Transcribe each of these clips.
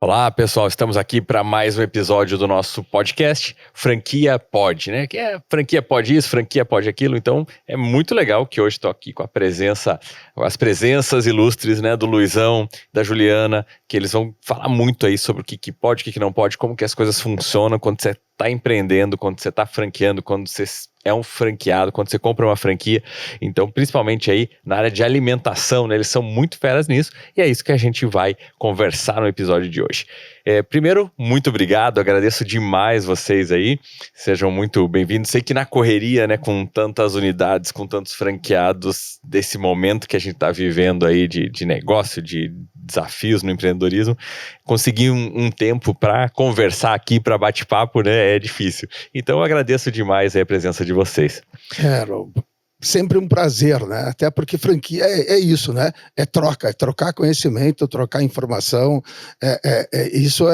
Olá, pessoal, estamos aqui para mais um episódio do nosso podcast Franquia Pod, né? Que é franquia pode isso, franquia pode aquilo. Então, é muito legal que hoje estou aqui com as presenças ilustres, né, do Luizão, da Juliana, que eles vão falar muito aí sobre o que pode, o que não pode, como que as coisas funcionam quando você está empreendendo, quando você está franqueando, quando você é um franqueado, quando você compra uma franquia. Então, principalmente aí na área de alimentação, né? Eles são muito feras nisso e é isso que a gente vai conversar no episódio de hoje. Primeiro, muito obrigado, agradeço demais vocês aí, sejam muito bem-vindos. Sei que na correria, né, com tantas unidades, com tantos franqueados, desse momento que a gente está vivendo aí de negócio, de desafios no empreendedorismo, conseguir um tempo para conversar aqui, para bate-papo, né, é difícil. Então eu agradeço demais aí a presença de vocês. Sempre um prazer, né? Até porque franquia é isso, né? É trocar conhecimento, trocar informação. Isso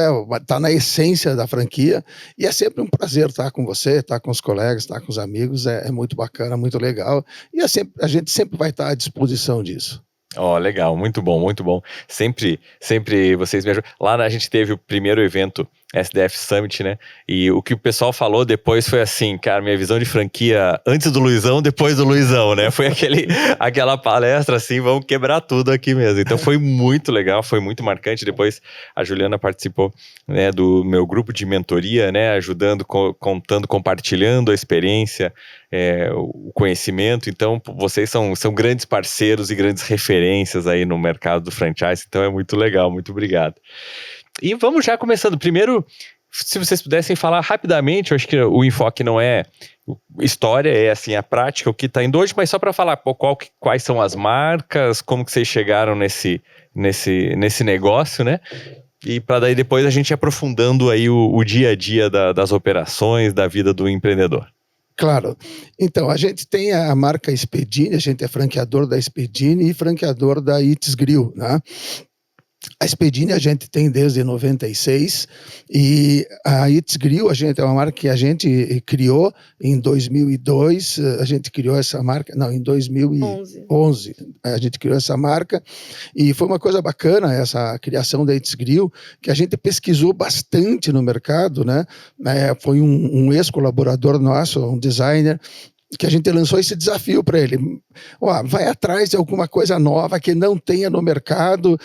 tá na essência da franquia e é sempre um prazer estar com você, estar com os colegas, estar com os amigos. É muito bacana, muito legal e a gente sempre vai estar à disposição disso. Legal, muito bom, muito bom. Sempre vocês me ajudam. Lá a gente teve o primeiro evento SDF Summit, né? E o que o pessoal falou depois foi assim, cara, minha visão de franquia antes do Luizão, depois do Luizão, né? Foi aquela palestra assim, vamos quebrar tudo aqui mesmo. Então foi muito legal, foi muito marcante. Depois a Juliana participou, né, do meu grupo de mentoria, né? Ajudando, contando, compartilhando a experiência, o conhecimento. Então vocês são grandes parceiros e grandes referências aí no mercado do franchise. Então é muito legal, muito obrigado. E vamos já começando. Primeiro, se vocês pudessem falar rapidamente, eu acho que o enfoque não é história, é assim, a prática, o que está indo hoje, mas só para falar quais são as marcas, como que vocês chegaram nesse negócio, né? E para daí depois a gente ir aprofundando aí o dia a dia das operações, da vida do empreendedor. Claro. Então, a gente tem a marca Spedini, a gente é franqueador da Spedini e franqueador da It's Grill, né? A Spedini a gente tem desde 96 e a It's Grill é uma marca que a gente criou em 2002, a gente criou essa marca, não, em 2011 a gente criou essa marca e foi uma coisa bacana essa criação da It's Grill, que a gente pesquisou bastante no mercado, né? Foi um ex-colaborador nosso, um designer, que a gente lançou esse desafio para ele. Vai atrás de alguma coisa nova que não tenha no mercado.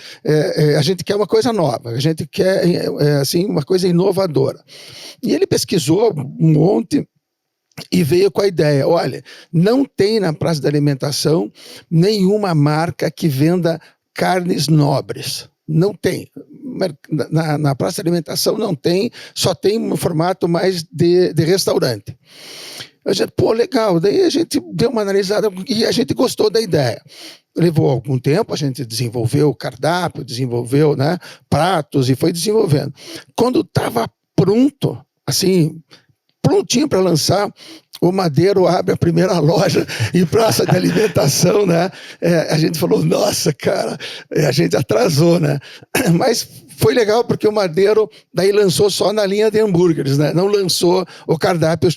A gente quer uma coisa nova, a gente quer assim, uma coisa inovadora. E ele pesquisou um monte e veio com a ideia, olha, não tem na praça da alimentação nenhuma marca que venda carnes nobres. Não tem. Na praça da alimentação não tem, só tem um formato mais de restaurante. A gente, legal, daí a gente deu uma analisada e a gente gostou da ideia. Levou algum tempo, a gente desenvolveu o cardápio, desenvolveu, né, pratos e foi desenvolvendo. Quando estava pronto, assim, prontinho para lançar, o Madeiro abre a primeira loja em praça de alimentação, né? A gente falou, nossa, cara, a gente atrasou, né? Mas foi legal porque o Madeiro daí lançou só na linha de hambúrgueres, né? Não lançou o cardápio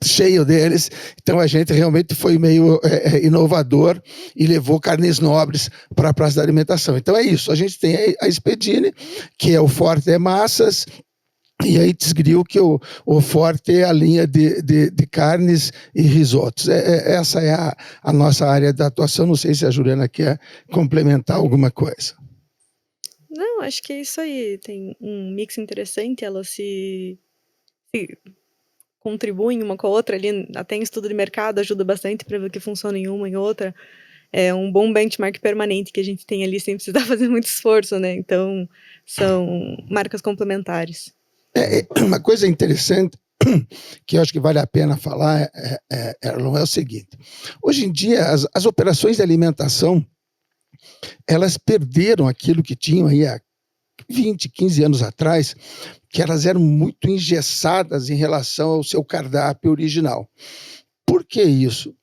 cheio deles, então a gente realmente foi meio inovador e levou carnes nobres para a praça da alimentação. Então é isso, a gente tem a Spedini, que é o forte de massas, e a It's Grill, que o forte é a linha de carnes e risotos. Essa é a nossa área de atuação. Não sei se a Juliana quer complementar alguma coisa. Não, acho que é isso aí, tem um mix interessante, elas se contribuem uma com a outra ali, até em estudo de mercado ajuda bastante para ver o que funciona em uma e outra. É um bom benchmark permanente que a gente tem ali sem precisar fazer muito esforço, né? Então, são marcas complementares. Uma coisa interessante que eu acho que vale a pena falar é o seguinte. Hoje em dia, as operações de alimentação, elas perderam aquilo que tinham aí há 20, 15 anos atrás, que elas eram muito engessadas em relação ao seu cardápio original. Por que isso?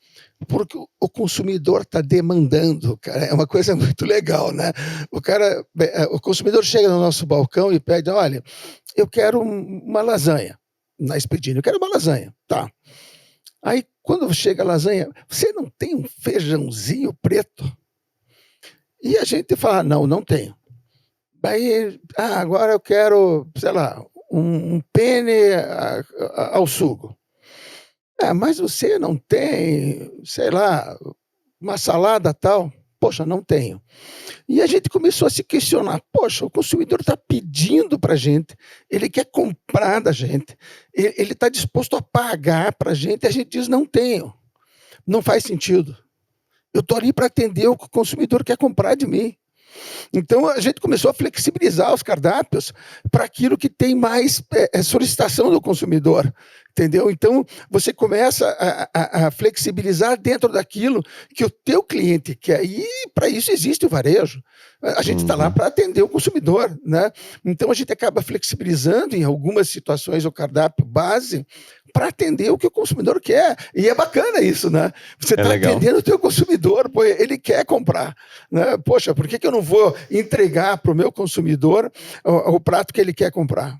Porque o consumidor está demandando, cara, é uma coisa muito legal, né? O consumidor chega no nosso balcão e pede, olha, eu quero uma lasanha na Spedini, eu quero uma lasanha, tá? Aí, quando chega a lasanha, você não tem um feijãozinho preto? E a gente fala, não tenho. Aí, agora eu quero, sei lá, um penne ao sugo. Mas você não tem, sei lá, uma salada tal? Poxa, não tenho. E a gente começou a se questionar, poxa, o consumidor está pedindo para a gente, ele quer comprar da gente, ele está disposto a pagar para a gente diz, não tenho. Não faz sentido. Eu estou ali para atender o que o consumidor quer comprar de mim. Então, a gente começou a flexibilizar os cardápios para aquilo que tem mais solicitação do consumidor, entendeu? Então, você começa a flexibilizar dentro daquilo que o teu cliente quer. E para isso existe o varejo. A gente está lá para atender o consumidor, né? Então, a gente acaba flexibilizando em algumas situações o cardápio base para atender o que o consumidor quer. E é bacana isso, né? Você está atendendo o teu consumidor, pô, ele quer comprar, né? Poxa, por que eu não vou entregar para o meu consumidor o prato que ele quer comprar?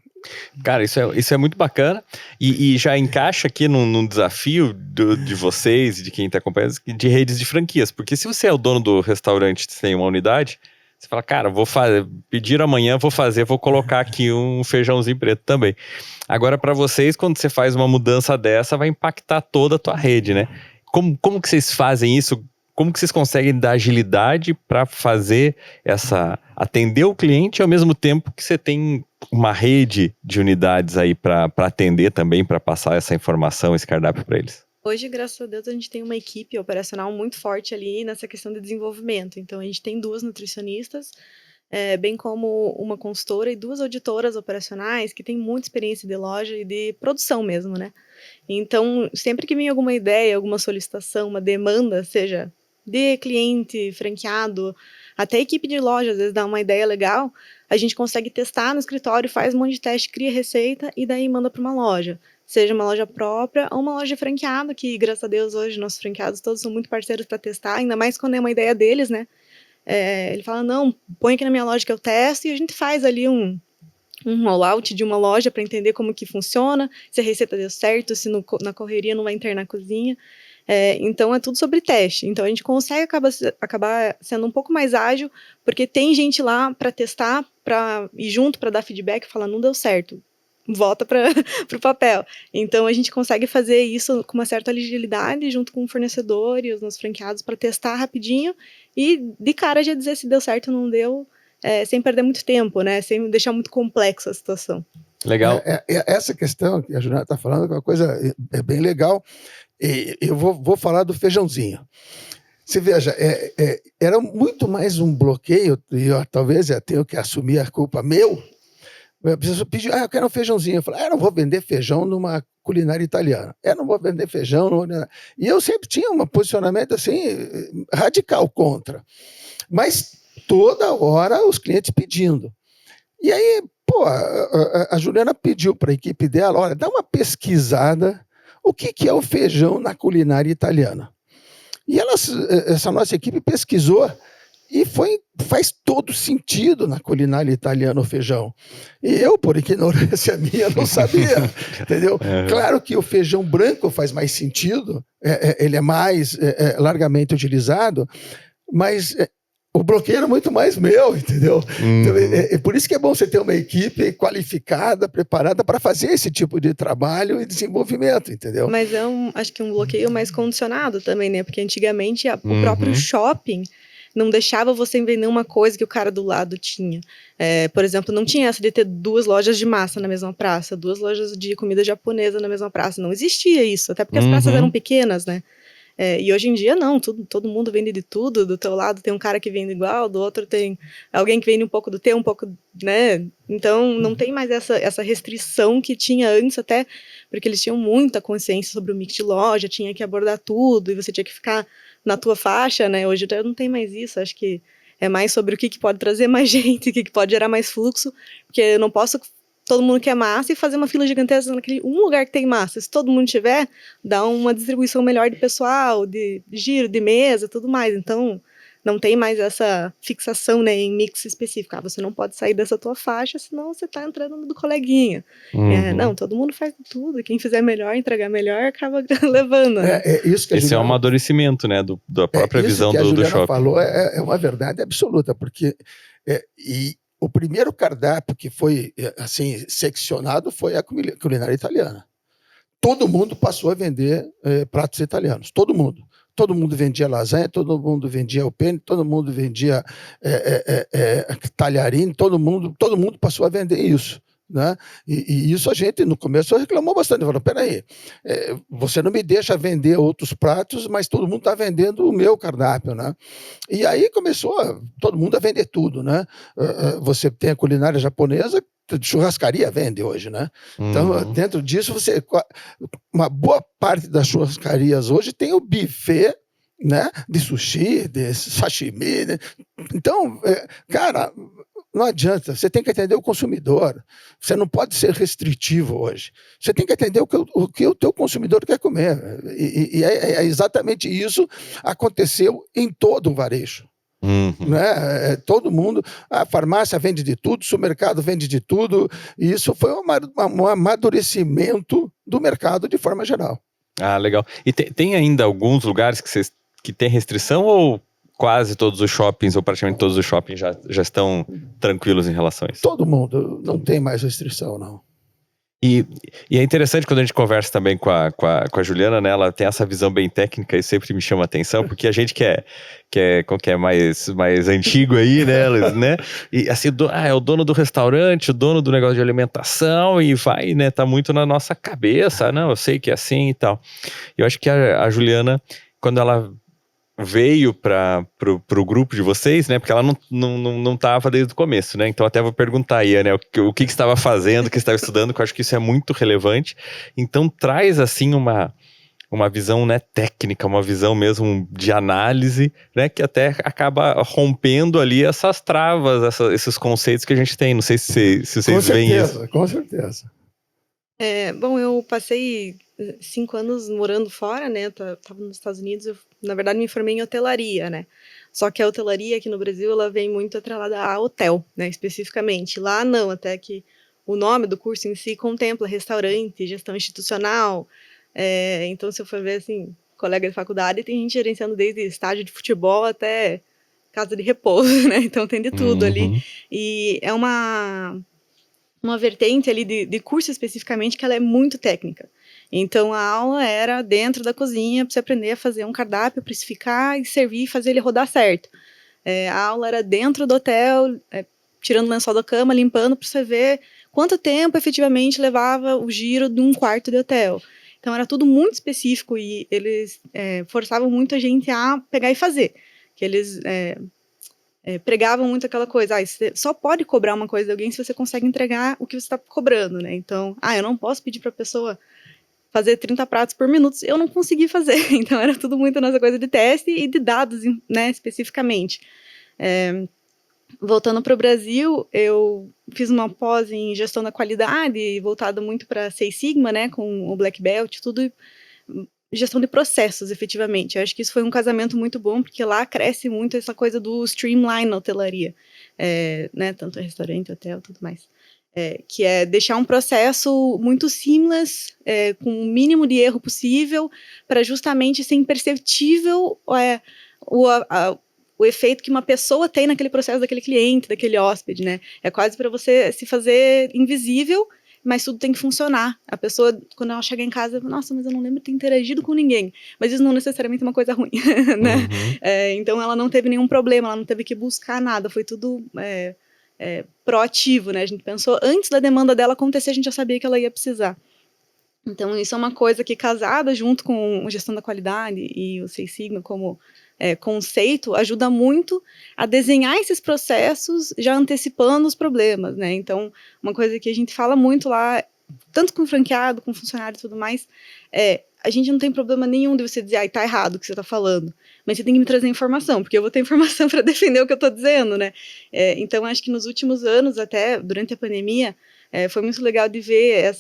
Cara, isso é muito bacana e já encaixa aqui num desafio de vocês e de quem está acompanhando, de redes de franquias, porque se você é o dono do restaurante e tem uma unidade, você fala, cara, vou fazer, pedir amanhã, vou colocar aqui um feijãozinho preto também. Agora, para vocês, quando você faz uma mudança dessa, vai impactar toda a tua rede, né? Como que vocês fazem isso? Como que vocês conseguem dar agilidade para fazer atender o cliente ao mesmo tempo que você tem uma rede de unidades aí para atender também, para passar essa informação, esse cardápio para eles? Hoje, graças a Deus, a gente tem uma equipe operacional muito forte ali nessa questão de desenvolvimento. Então, a gente tem 2 nutricionistas, bem como uma consultora e 2 auditoras operacionais que têm muita experiência de loja e de produção mesmo, né? Então, sempre que vem alguma ideia, alguma solicitação, uma demanda, seja de cliente, franqueado, até a equipe de loja, às vezes dá uma ideia legal, a gente consegue testar no escritório, faz um monte de teste, cria receita e daí manda para uma loja. Seja uma loja própria ou uma loja franqueada, que graças a Deus hoje nossos franqueados todos são muito parceiros para testar, ainda mais quando é uma ideia deles, né? Ele fala, não, põe aqui na minha loja que eu testo e a gente faz ali um rollout de uma loja para entender como que funciona, se a receita deu certo, se na correria não vai entrar na cozinha. Então é tudo sobre teste. Então a gente consegue acabar sendo um pouco mais ágil, porque tem gente lá para testar, para ir junto para dar feedback, falar não deu certo, volta para o papel. Então a gente consegue fazer isso com uma certa agilidade junto com o fornecedor e os nossos franqueados para testar rapidinho e de cara já dizer se deu certo ou não deu, sem perder muito tempo, né? Sem deixar muito complexa a situação. Legal. Essa questão que a Juliana está falando é uma coisa bem legal. E eu vou falar do feijãozinho. Você veja, era muito mais um bloqueio, e eu talvez eu tenho que assumir a culpa meu. A pessoa pediu, eu quero um feijãozinho. Eu falei, eu não vou vender feijão numa culinária italiana. Eu não vou vender feijão numa... E eu sempre tinha um posicionamento assim, radical contra. Mas toda hora os clientes pedindo. E aí, a Juliana pediu para a equipe dela, olha, dá uma pesquisada o que é o feijão na culinária italiana. E essa nossa equipe pesquisou e faz todo sentido na culinária italiana o feijão. E eu, por ignorância minha, não sabia, entendeu? Claro que o feijão branco faz mais sentido, ele é mais largamente utilizado, mas o bloqueio era muito mais meu, entendeu? Então, por isso que é bom você ter uma equipe qualificada, preparada para fazer esse tipo de trabalho e desenvolvimento, entendeu? Mas acho que um bloqueio mais condicionado também, né? Porque antigamente o próprio shopping não deixava você vender uma coisa que o cara do lado tinha. Por exemplo, não tinha essa de ter 2 lojas de massa na mesma praça, 2 lojas de comida japonesa na mesma praça. Não existia isso, até porque as praças eram pequenas, né? E hoje em dia não, todo mundo vende de tudo, do teu lado tem um cara que vende igual, do outro tem alguém que vende um pouco do teu, um pouco, né? Então não tem mais essa restrição que tinha antes, até porque eles tinham muita consciência sobre o mix de loja, tinha que abordar tudo e você tinha que ficar na tua faixa, né? Hoje não tem mais isso, acho que é mais sobre o que pode trazer mais gente, o que pode gerar mais fluxo, porque eu não posso... Todo mundo quer massa e fazer uma fila gigantesca naquele um lugar que tem massa. Se todo mundo tiver, dá uma distribuição melhor de pessoal, de giro, de mesa, tudo mais. Então, não tem mais essa fixação, né, em mix específico. Você não pode sair dessa tua faixa, senão você tá entrando no do coleguinha. Não, todo mundo faz tudo. Quem fizer melhor, entregar melhor, acaba levando. Né? Isso que Esse é um amadurecimento, né, da própria visão do shopping. Falou é uma verdade absoluta, porque... o primeiro cardápio que foi assim seccionado foi a culinária italiana. Todo mundo passou a vender pratos italianos, todo mundo. Todo mundo vendia lasanha, todo mundo vendia o penne, todo mundo vendia talharine, todo mundo passou a vender isso. Né? E isso a gente, no começo, reclamou bastante. Falou, peraí, você não me deixa vender outros pratos, mas todo mundo está vendendo o meu cardápio. Né? E aí começou todo mundo a vender tudo. Né? Você tem a culinária japonesa, churrascaria vende hoje, né? Então, dentro disso, uma boa parte das churrascarias hoje tem o buffet, né? De sushi, de sashimi. Né? Então, cara, não adianta, você tem que atender o consumidor. Você não pode ser restritivo hoje. Você tem que atender o que o teu consumidor quer comer. E é exatamente isso aconteceu em todo o varejo. Né? Todo mundo, a farmácia vende de tudo, o supermercado vende de tudo, e isso foi um amadurecimento do mercado de forma geral. Ah, legal. E tem ainda alguns lugares que tem restrição, ou quase todos os shoppings, ou praticamente todos os shoppings já estão tranquilos em relação a isso? Todo mundo, não tem mais restrição, não. E é interessante quando a gente conversa também com a Juliana, né? Ela tem essa visão bem técnica e sempre me chama a atenção, porque a gente que é mais antigo aí, né? E assim, é o dono do restaurante, o dono do negócio de alimentação, e vai, né? Tá muito na nossa cabeça, não, eu sei que é assim e tal. Eu acho que a Juliana, quando ela veio pro grupo de vocês, né? Porque ela não estava desde o começo, né? Então até vou perguntar aí, né? O que estava fazendo, o que estava estudando, que eu acho que isso é muito relevante. Então traz, assim, uma visão, né, técnica, uma visão mesmo de análise, né? Que até acaba rompendo ali essas travas, esses conceitos que a gente tem. Não sei se vocês veem isso. Com certeza. Bom, eu passei 5 anos morando fora, né? Tava nos Estados Unidos. Eu, na verdade, me formei em hotelaria, né? Só que a hotelaria aqui no Brasil, ela vem muito atrelada a hotel, né? Especificamente. Lá não, até que o nome do curso em si contempla restaurante, gestão institucional. Então, se eu for ver, assim, colega de faculdade, tem gente gerenciando desde estádio de futebol até casa de repouso, né? Então, tem de tudo ali. E é uma vertente ali de curso especificamente que ela é muito técnica. Então, a aula era dentro da cozinha para você aprender a fazer um cardápio, precificar e servir e fazer ele rodar certo. A aula era dentro do hotel, tirando o lençol da cama, limpando para você ver quanto tempo efetivamente levava o giro de um quarto de hotel. Então, era tudo muito específico e eles forçavam muito a gente a pegar e fazer. Que eles pregavam muito aquela coisa, você só pode cobrar uma coisa de alguém se você consegue entregar o que você está cobrando, né? Então, eu não posso pedir para a pessoa fazer 30 pratos por minuto, eu não consegui fazer. Então, era tudo muito nessa coisa de teste e de dados, né, especificamente. Voltando para o Brasil, eu fiz uma pós em gestão da qualidade, voltada muito para Six Sigma, né, com o Black Belt, tudo gestão de processos, efetivamente. Eu acho que isso foi um casamento muito bom, porque lá cresce muito essa coisa do streamline na hotelaria, né, tanto restaurante, hotel, tudo mais. Que é deixar um processo muito seamless, com o mínimo de erro possível, para justamente ser imperceptível o efeito que uma pessoa tem naquele processo daquele cliente, daquele hóspede, né? É quase para você se fazer invisível, mas tudo tem que funcionar. A pessoa, quando ela chega em casa, nossa, mas eu não lembro de ter interagido com ninguém. Mas isso não necessariamente é uma coisa ruim, né? Então, ela não teve nenhum problema, ela não teve que buscar nada, foi tudo proativo, né? A gente pensou, antes da demanda dela acontecer, a gente já sabia que ela ia precisar. Então, isso é uma coisa que, casada junto com a gestão da qualidade e o Six Sigma como conceito, ajuda muito a desenhar esses processos já antecipando os problemas, né? Então, uma coisa que a gente fala muito lá, tanto com franqueado, com funcionário e tudo mais, a gente não tem problema nenhum de você dizer, tá errado o que você tá falando, mas você tem que me trazer informação, porque eu vou ter informação para defender o que eu tô dizendo, né? Então, acho que nos últimos anos, até durante a pandemia, foi muito legal de ver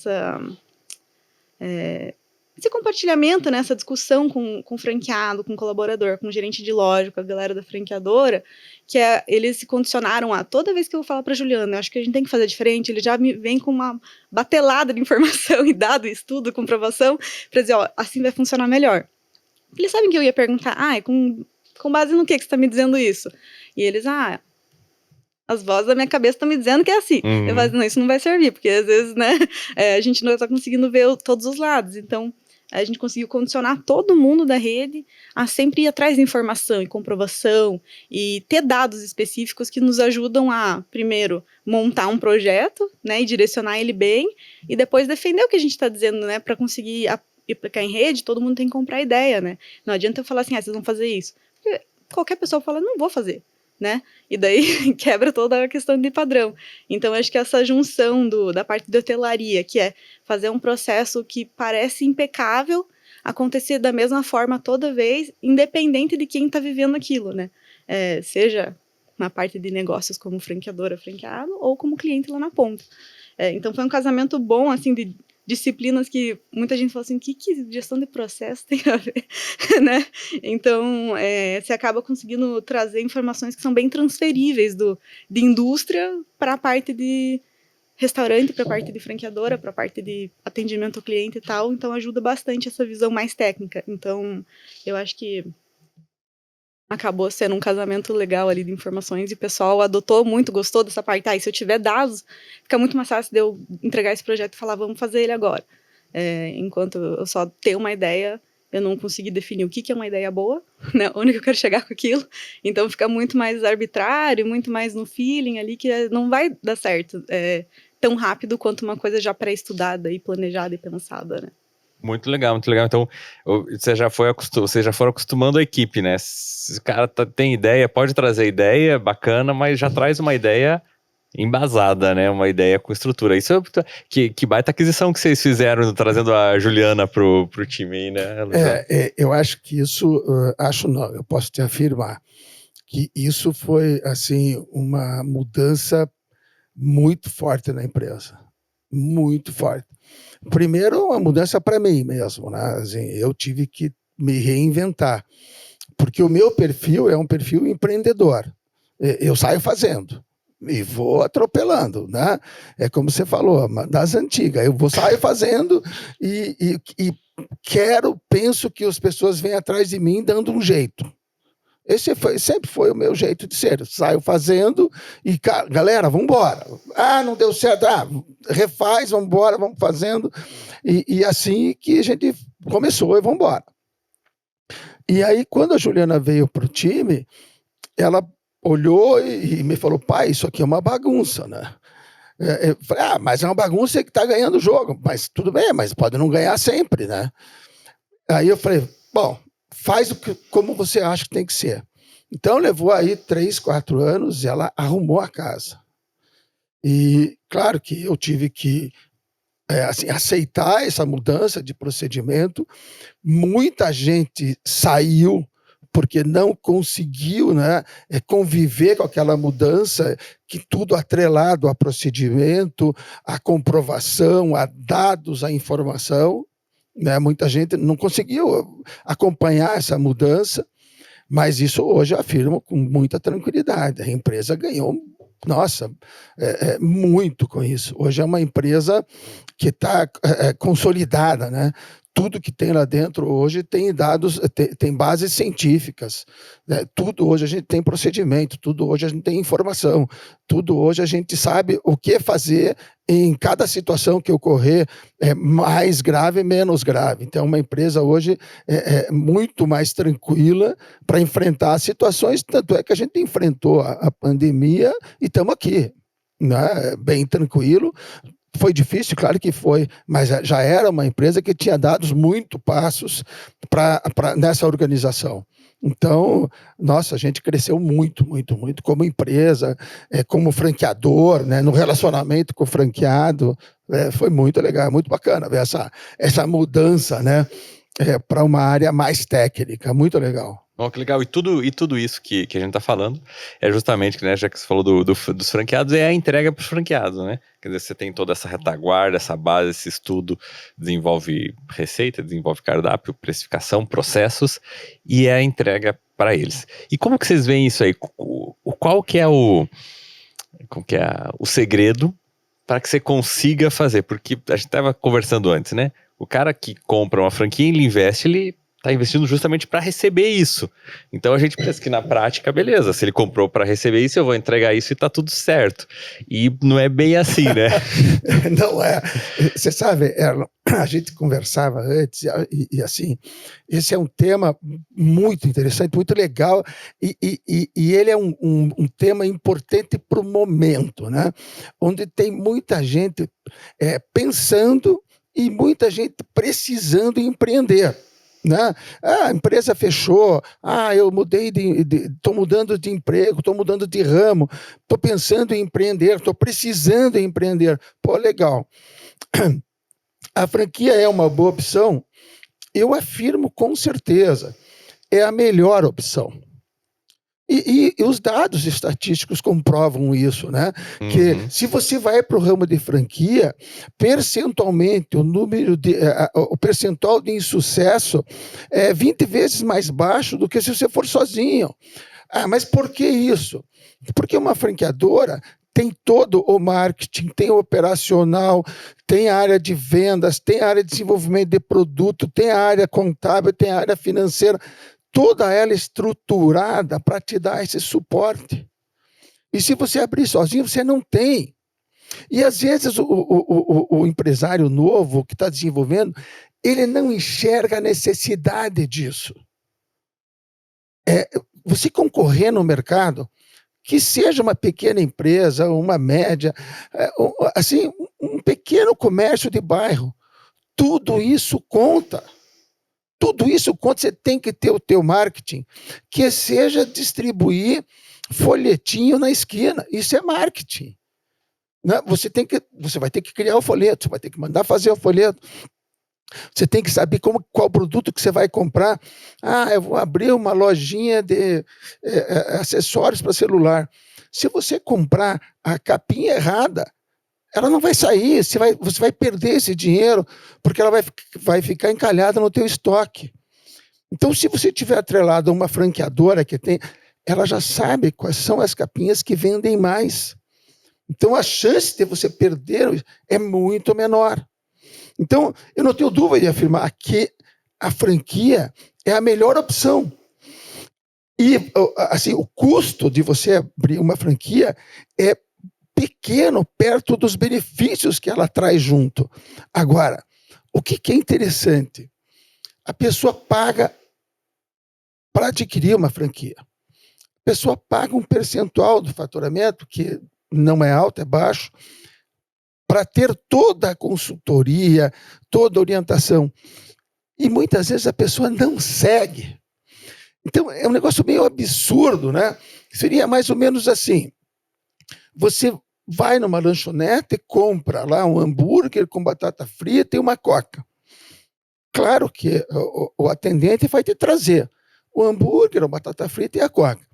esse compartilhamento, né, essa discussão com o franqueado, com o colaborador, com o gerente de loja, com a galera da franqueadora, que eles se condicionaram a, toda vez que eu vou falar para a Juliana, eu acho que a gente tem que fazer diferente, ele já me vem com uma batelada de informação e dado, estudo, comprovação, para dizer, assim vai funcionar melhor. Eles sabem que eu ia perguntar, com base no que você está me dizendo isso? E eles, as vozes da minha cabeça estão me dizendo que é assim. Eu falo, não, isso não vai servir, porque às vezes, né, a gente não está conseguindo ver todos os lados. Então, a gente conseguiu condicionar todo mundo da rede a sempre ir atrás de informação e comprovação e ter dados específicos que nos ajudam a, primeiro, montar um projeto, né, e direcionar ele bem, e depois defender o que a gente está dizendo, né, para conseguir aplicar em rede. Todo mundo tem que comprar a ideia, né? Não adianta eu falar assim, vocês vão fazer isso. Porque qualquer pessoa fala, não vou fazer, né? E daí quebra toda a questão de padrão. Então, acho que essa junção da parte de hotelaria, que é fazer um processo que parece impecável, acontecer da mesma forma toda vez, independente de quem está vivendo aquilo, né? Seja na parte de negócios como franqueadora, franqueado, ou como cliente lá na ponta. Então, foi um casamento bom, assim, de disciplinas que muita gente fala assim, que gestão de processo tem a ver, né? Então, você acaba conseguindo trazer informações que são bem transferíveis de indústria para a parte de restaurante, para a parte de franqueadora, para a parte de atendimento ao cliente e tal. Então, ajuda bastante essa visão mais técnica. Então, eu acho que acabou sendo um casamento legal ali de informações e o pessoal adotou muito, gostou dessa parte. E se eu tiver dados, fica muito mais fácil de eu entregar esse projeto e falar, vamos fazer ele agora. Enquanto eu só tenho uma ideia, eu não consegui definir o que é uma ideia boa, né? Onde eu quero chegar com aquilo. Então fica muito mais arbitrário, muito mais no feeling ali, que não vai dar certo tão rápido quanto uma coisa já pré-estudada e planejada e pensada, né? Muito legal, muito legal. Então, vocês já foram acostumando a equipe, né? Se o cara tem ideia, pode trazer ideia, bacana, mas já traz uma ideia embasada, né? Uma ideia com estrutura. Isso que baita aquisição que vocês fizeram, trazendo a Juliana pro time aí, né? Eu acho que isso, eu posso te afirmar, que isso foi, assim, uma mudança muito forte na empresa. Muito forte. Primeiro, uma mudança para mim mesmo, né? Assim, eu tive que me reinventar, porque o meu perfil é um perfil empreendedor. Eu saio fazendo e vou atropelando, né? É como você falou, das antigas. Eu saio fazendo e penso que as pessoas vêm atrás de mim dando um jeito. Esse sempre foi o meu jeito de ser. Saio fazendo e, galera, vamos embora. Não deu certo. Refaz, vamos embora, vamos fazendo. E assim que a gente começou e vamos embora. E aí, quando a Juliana veio para o time, ela olhou e me falou, pai, isso aqui é uma bagunça, né? Eu falei, mas é uma bagunça que está ganhando o jogo. Mas tudo bem, mas pode não ganhar sempre, né? Aí eu falei, bom, faz como você acha que tem que ser. Então, levou aí 3, 4 anos e ela arrumou a casa. E, claro que eu tive que aceitar essa mudança de procedimento. Muita gente saiu porque não conseguiu, né, conviver com aquela mudança, que tudo atrelado a procedimento, a comprovação, a dados, a informação. Né? Muita gente não conseguiu acompanhar essa mudança, mas isso hoje eu afirmo com muita tranquilidade. A empresa ganhou, muito com isso. Hoje é uma empresa que está consolidada, né? Tudo que tem lá dentro hoje tem dados, tem bases científicas, né? Tudo hoje a gente tem procedimento, tudo hoje a gente tem informação, tudo hoje a gente sabe o que fazer em cada situação que ocorrer, mais grave, menos grave. Então, uma empresa hoje é muito mais tranquila para enfrentar as situações, tanto é que a gente enfrentou a pandemia e estamos aqui, né? Bem tranquilo. Foi difícil, claro que foi, mas já era uma empresa que tinha dado muito passos nessa organização. Então, a gente cresceu muito, muito, muito como empresa, como franqueador, né, no relacionamento com o franqueado. Foi muito legal, muito bacana ver essa mudança, né, para uma área mais técnica, muito legal. Oh, que legal, e tudo isso que a gente está falando é justamente, né, já que você falou dos franqueados, é a entrega para os franqueados, né? Quer dizer, você tem toda essa retaguarda, essa base, esse estudo, desenvolve receita, desenvolve cardápio, precificação, processos, e é a entrega para eles. E como que vocês veem isso aí? Qual que é o segredo para que você consiga fazer? Porque a gente estava conversando antes, né? O cara que compra uma franquia, ele investe, ele tá investindo justamente para receber isso. Então a gente pensa que na prática, beleza, se ele comprou para receber isso, eu vou entregar isso e tá tudo certo. E não é bem assim, né? Não é. Você sabe, Erlon, a gente conversava antes e assim, esse é um tema muito interessante, muito legal, e ele é um tema importante para o momento, né? Onde tem muita gente pensando e muita gente precisando empreender. Né? Ah, a empresa fechou, eu estou mudando de emprego, estou mudando de ramo, estou pensando em empreender, estou precisando empreender. Pô, legal. A franquia é uma boa opção? Eu afirmo com certeza, é a melhor opção. E os dados estatísticos comprovam isso, né? Que se você vai para o ramo de franquia, percentualmente o percentual de insucesso é 20 vezes mais baixo do que se você for sozinho. Mas por que isso? Porque uma franqueadora tem todo o marketing, tem o operacional, tem a área de vendas, tem a área de desenvolvimento de produto, tem a área contábil, tem a área financeira, toda ela estruturada para te dar esse suporte. E se você abrir sozinho, você não tem. E às vezes o empresário novo que está desenvolvendo, ele não enxerga a necessidade disso. Você concorrer no mercado, que seja uma pequena empresa, uma média, assim, um pequeno comércio de bairro, tudo isso conta. Tudo isso quando você tem que ter o teu marketing, que seja distribuir folhetinho na esquina. Isso é marketing. Né? Você vai ter que criar o folheto, você vai ter que mandar fazer o folheto. Você tem que saber qual produto que você vai comprar. Eu vou abrir uma lojinha de acessórios para celular. Se você comprar a capinha errada, ela não vai sair, você vai perder esse dinheiro, porque ela vai ficar encalhada no teu estoque. Então, se você tiver atrelado a uma franqueadora ela já sabe quais são as capinhas que vendem mais. Então, a chance de você perder é muito menor. Então, eu não tenho dúvida de afirmar que a franquia é a melhor opção. E, assim, o custo de você abrir uma franquia é pequeno perto dos benefícios que ela traz junto. Agora, o que é interessante? A pessoa paga para adquirir uma franquia. A pessoa paga um percentual do faturamento, que não é alto, é baixo, para ter toda a consultoria, toda a orientação. E muitas vezes a pessoa não segue. Então, é um negócio meio absurdo, né? Seria mais ou menos assim. Você vai numa lanchonete, compra lá um hambúrguer com batata frita e uma coca. Claro que o atendente vai te trazer o hambúrguer, a batata frita e a coca.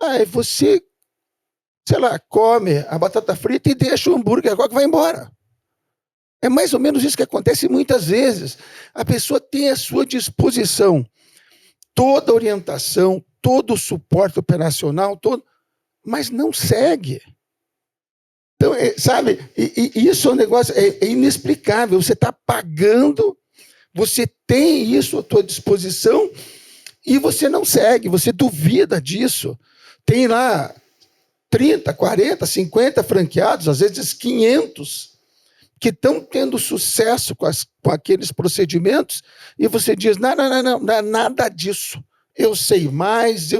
Aí você, sei lá, come a batata frita e deixa o hambúrguer e a coca e vai embora. É mais ou menos isso que acontece muitas vezes. A pessoa tem à sua disposição toda a orientação, todo o suporte operacional, mas não segue. Então, sabe, e isso é um negócio inexplicável. Você está pagando, você tem isso à sua disposição e você não segue, você duvida disso. Tem lá 30, 40, 50 franqueados, às vezes 500, que estão tendo sucesso com aqueles procedimentos e você diz, não é nada disso. Eu sei mais,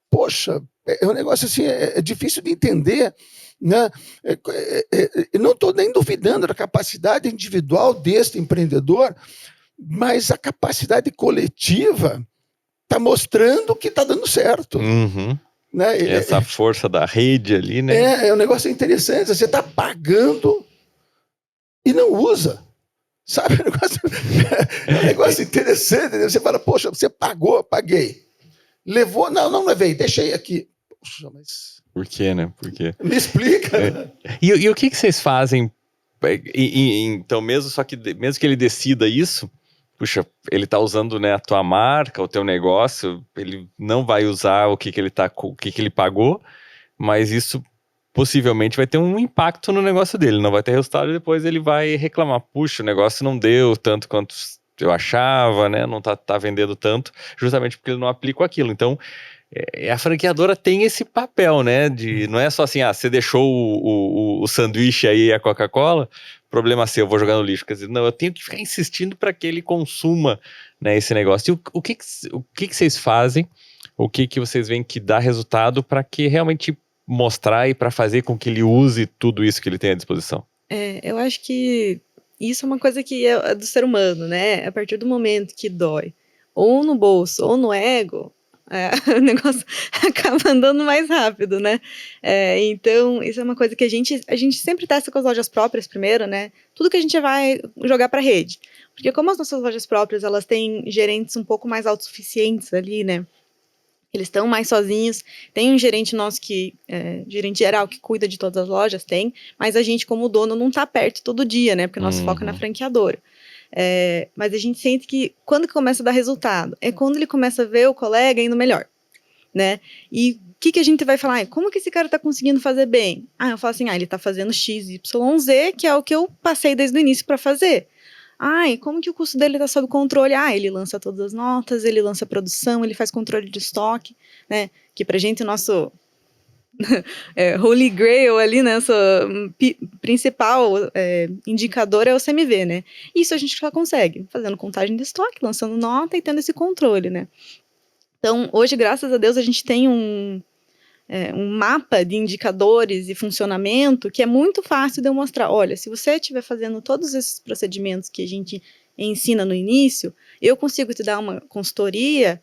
Poxa, é um negócio assim, é difícil de entender. Né? Não estou nem duvidando da capacidade individual deste empreendedor, mas a capacidade coletiva está mostrando que está dando certo. Né? Essa força da rede ali, né? É um negócio interessante. Você está pagando e não usa. Sabe? É um negócio interessante. Né? Você fala, poxa, você pagou, paguei. Levou? Não levei, deixei aqui. Poxa, mas... Por quê, né? Por quê? Me explica. E o que vocês fazem? Então, mesmo que ele decida isso, puxa, ele tá usando, né, a tua marca, o teu negócio, ele não vai usar o que ele pagou, mas isso possivelmente vai ter um impacto no negócio dele, não vai ter resultado e depois ele vai reclamar, puxa, o negócio não deu tanto quanto eu achava, né? Não tá vendendo tanto, justamente porque ele não aplica aquilo. Então, a franqueadora tem esse papel, né? Não é só assim, você deixou o sanduíche aí e a Coca-Cola, problema seu, eu vou jogar no lixo. Quer dizer, não, eu tenho que ficar insistindo para que ele consuma, né, esse negócio. E o que vocês fazem? O que vocês veem que dá resultado para que realmente mostrar e para fazer com que ele use tudo isso que ele tem à disposição? Eu acho que isso é uma coisa que é do ser humano, né? A partir do momento que dói, ou no bolso, ou no ego, o negócio acaba andando mais rápido, né? Então, isso é uma coisa que a gente sempre testa com as lojas próprias primeiro, né? Tudo que a gente vai jogar para rede. Porque como as nossas lojas próprias, elas têm gerentes um pouco mais autossuficientes ali, né? Eles estão mais sozinhos. Tem um gerente nosso gerente geral, que cuida de todas as lojas, mas a gente, como dono, não está perto todo dia, né? Porque o nosso foco é na franqueadora. Mas a gente sente que quando que começa a dar resultado? É quando ele começa a ver o colega indo melhor, né? E o que a gente vai falar? Como que esse cara está conseguindo fazer bem? Eu falo assim, ele está fazendo X, Y, Z, que é o que eu passei desde o início para fazer. E como que o custo dele está sob controle? Ele lança todas as notas, ele lança a produção, ele faz controle de estoque, né? Que pra gente o nosso Holy Grail ali, né? Nosso principal indicador é o CMV, né? Isso a gente só consegue fazendo contagem de estoque, lançando nota e tendo esse controle, né? Então, hoje, graças a Deus, a gente tem um mapa de indicadores e funcionamento que é muito fácil de eu mostrar. Olha, se você estiver fazendo todos esses procedimentos que a gente ensina no início, eu consigo te dar uma consultoria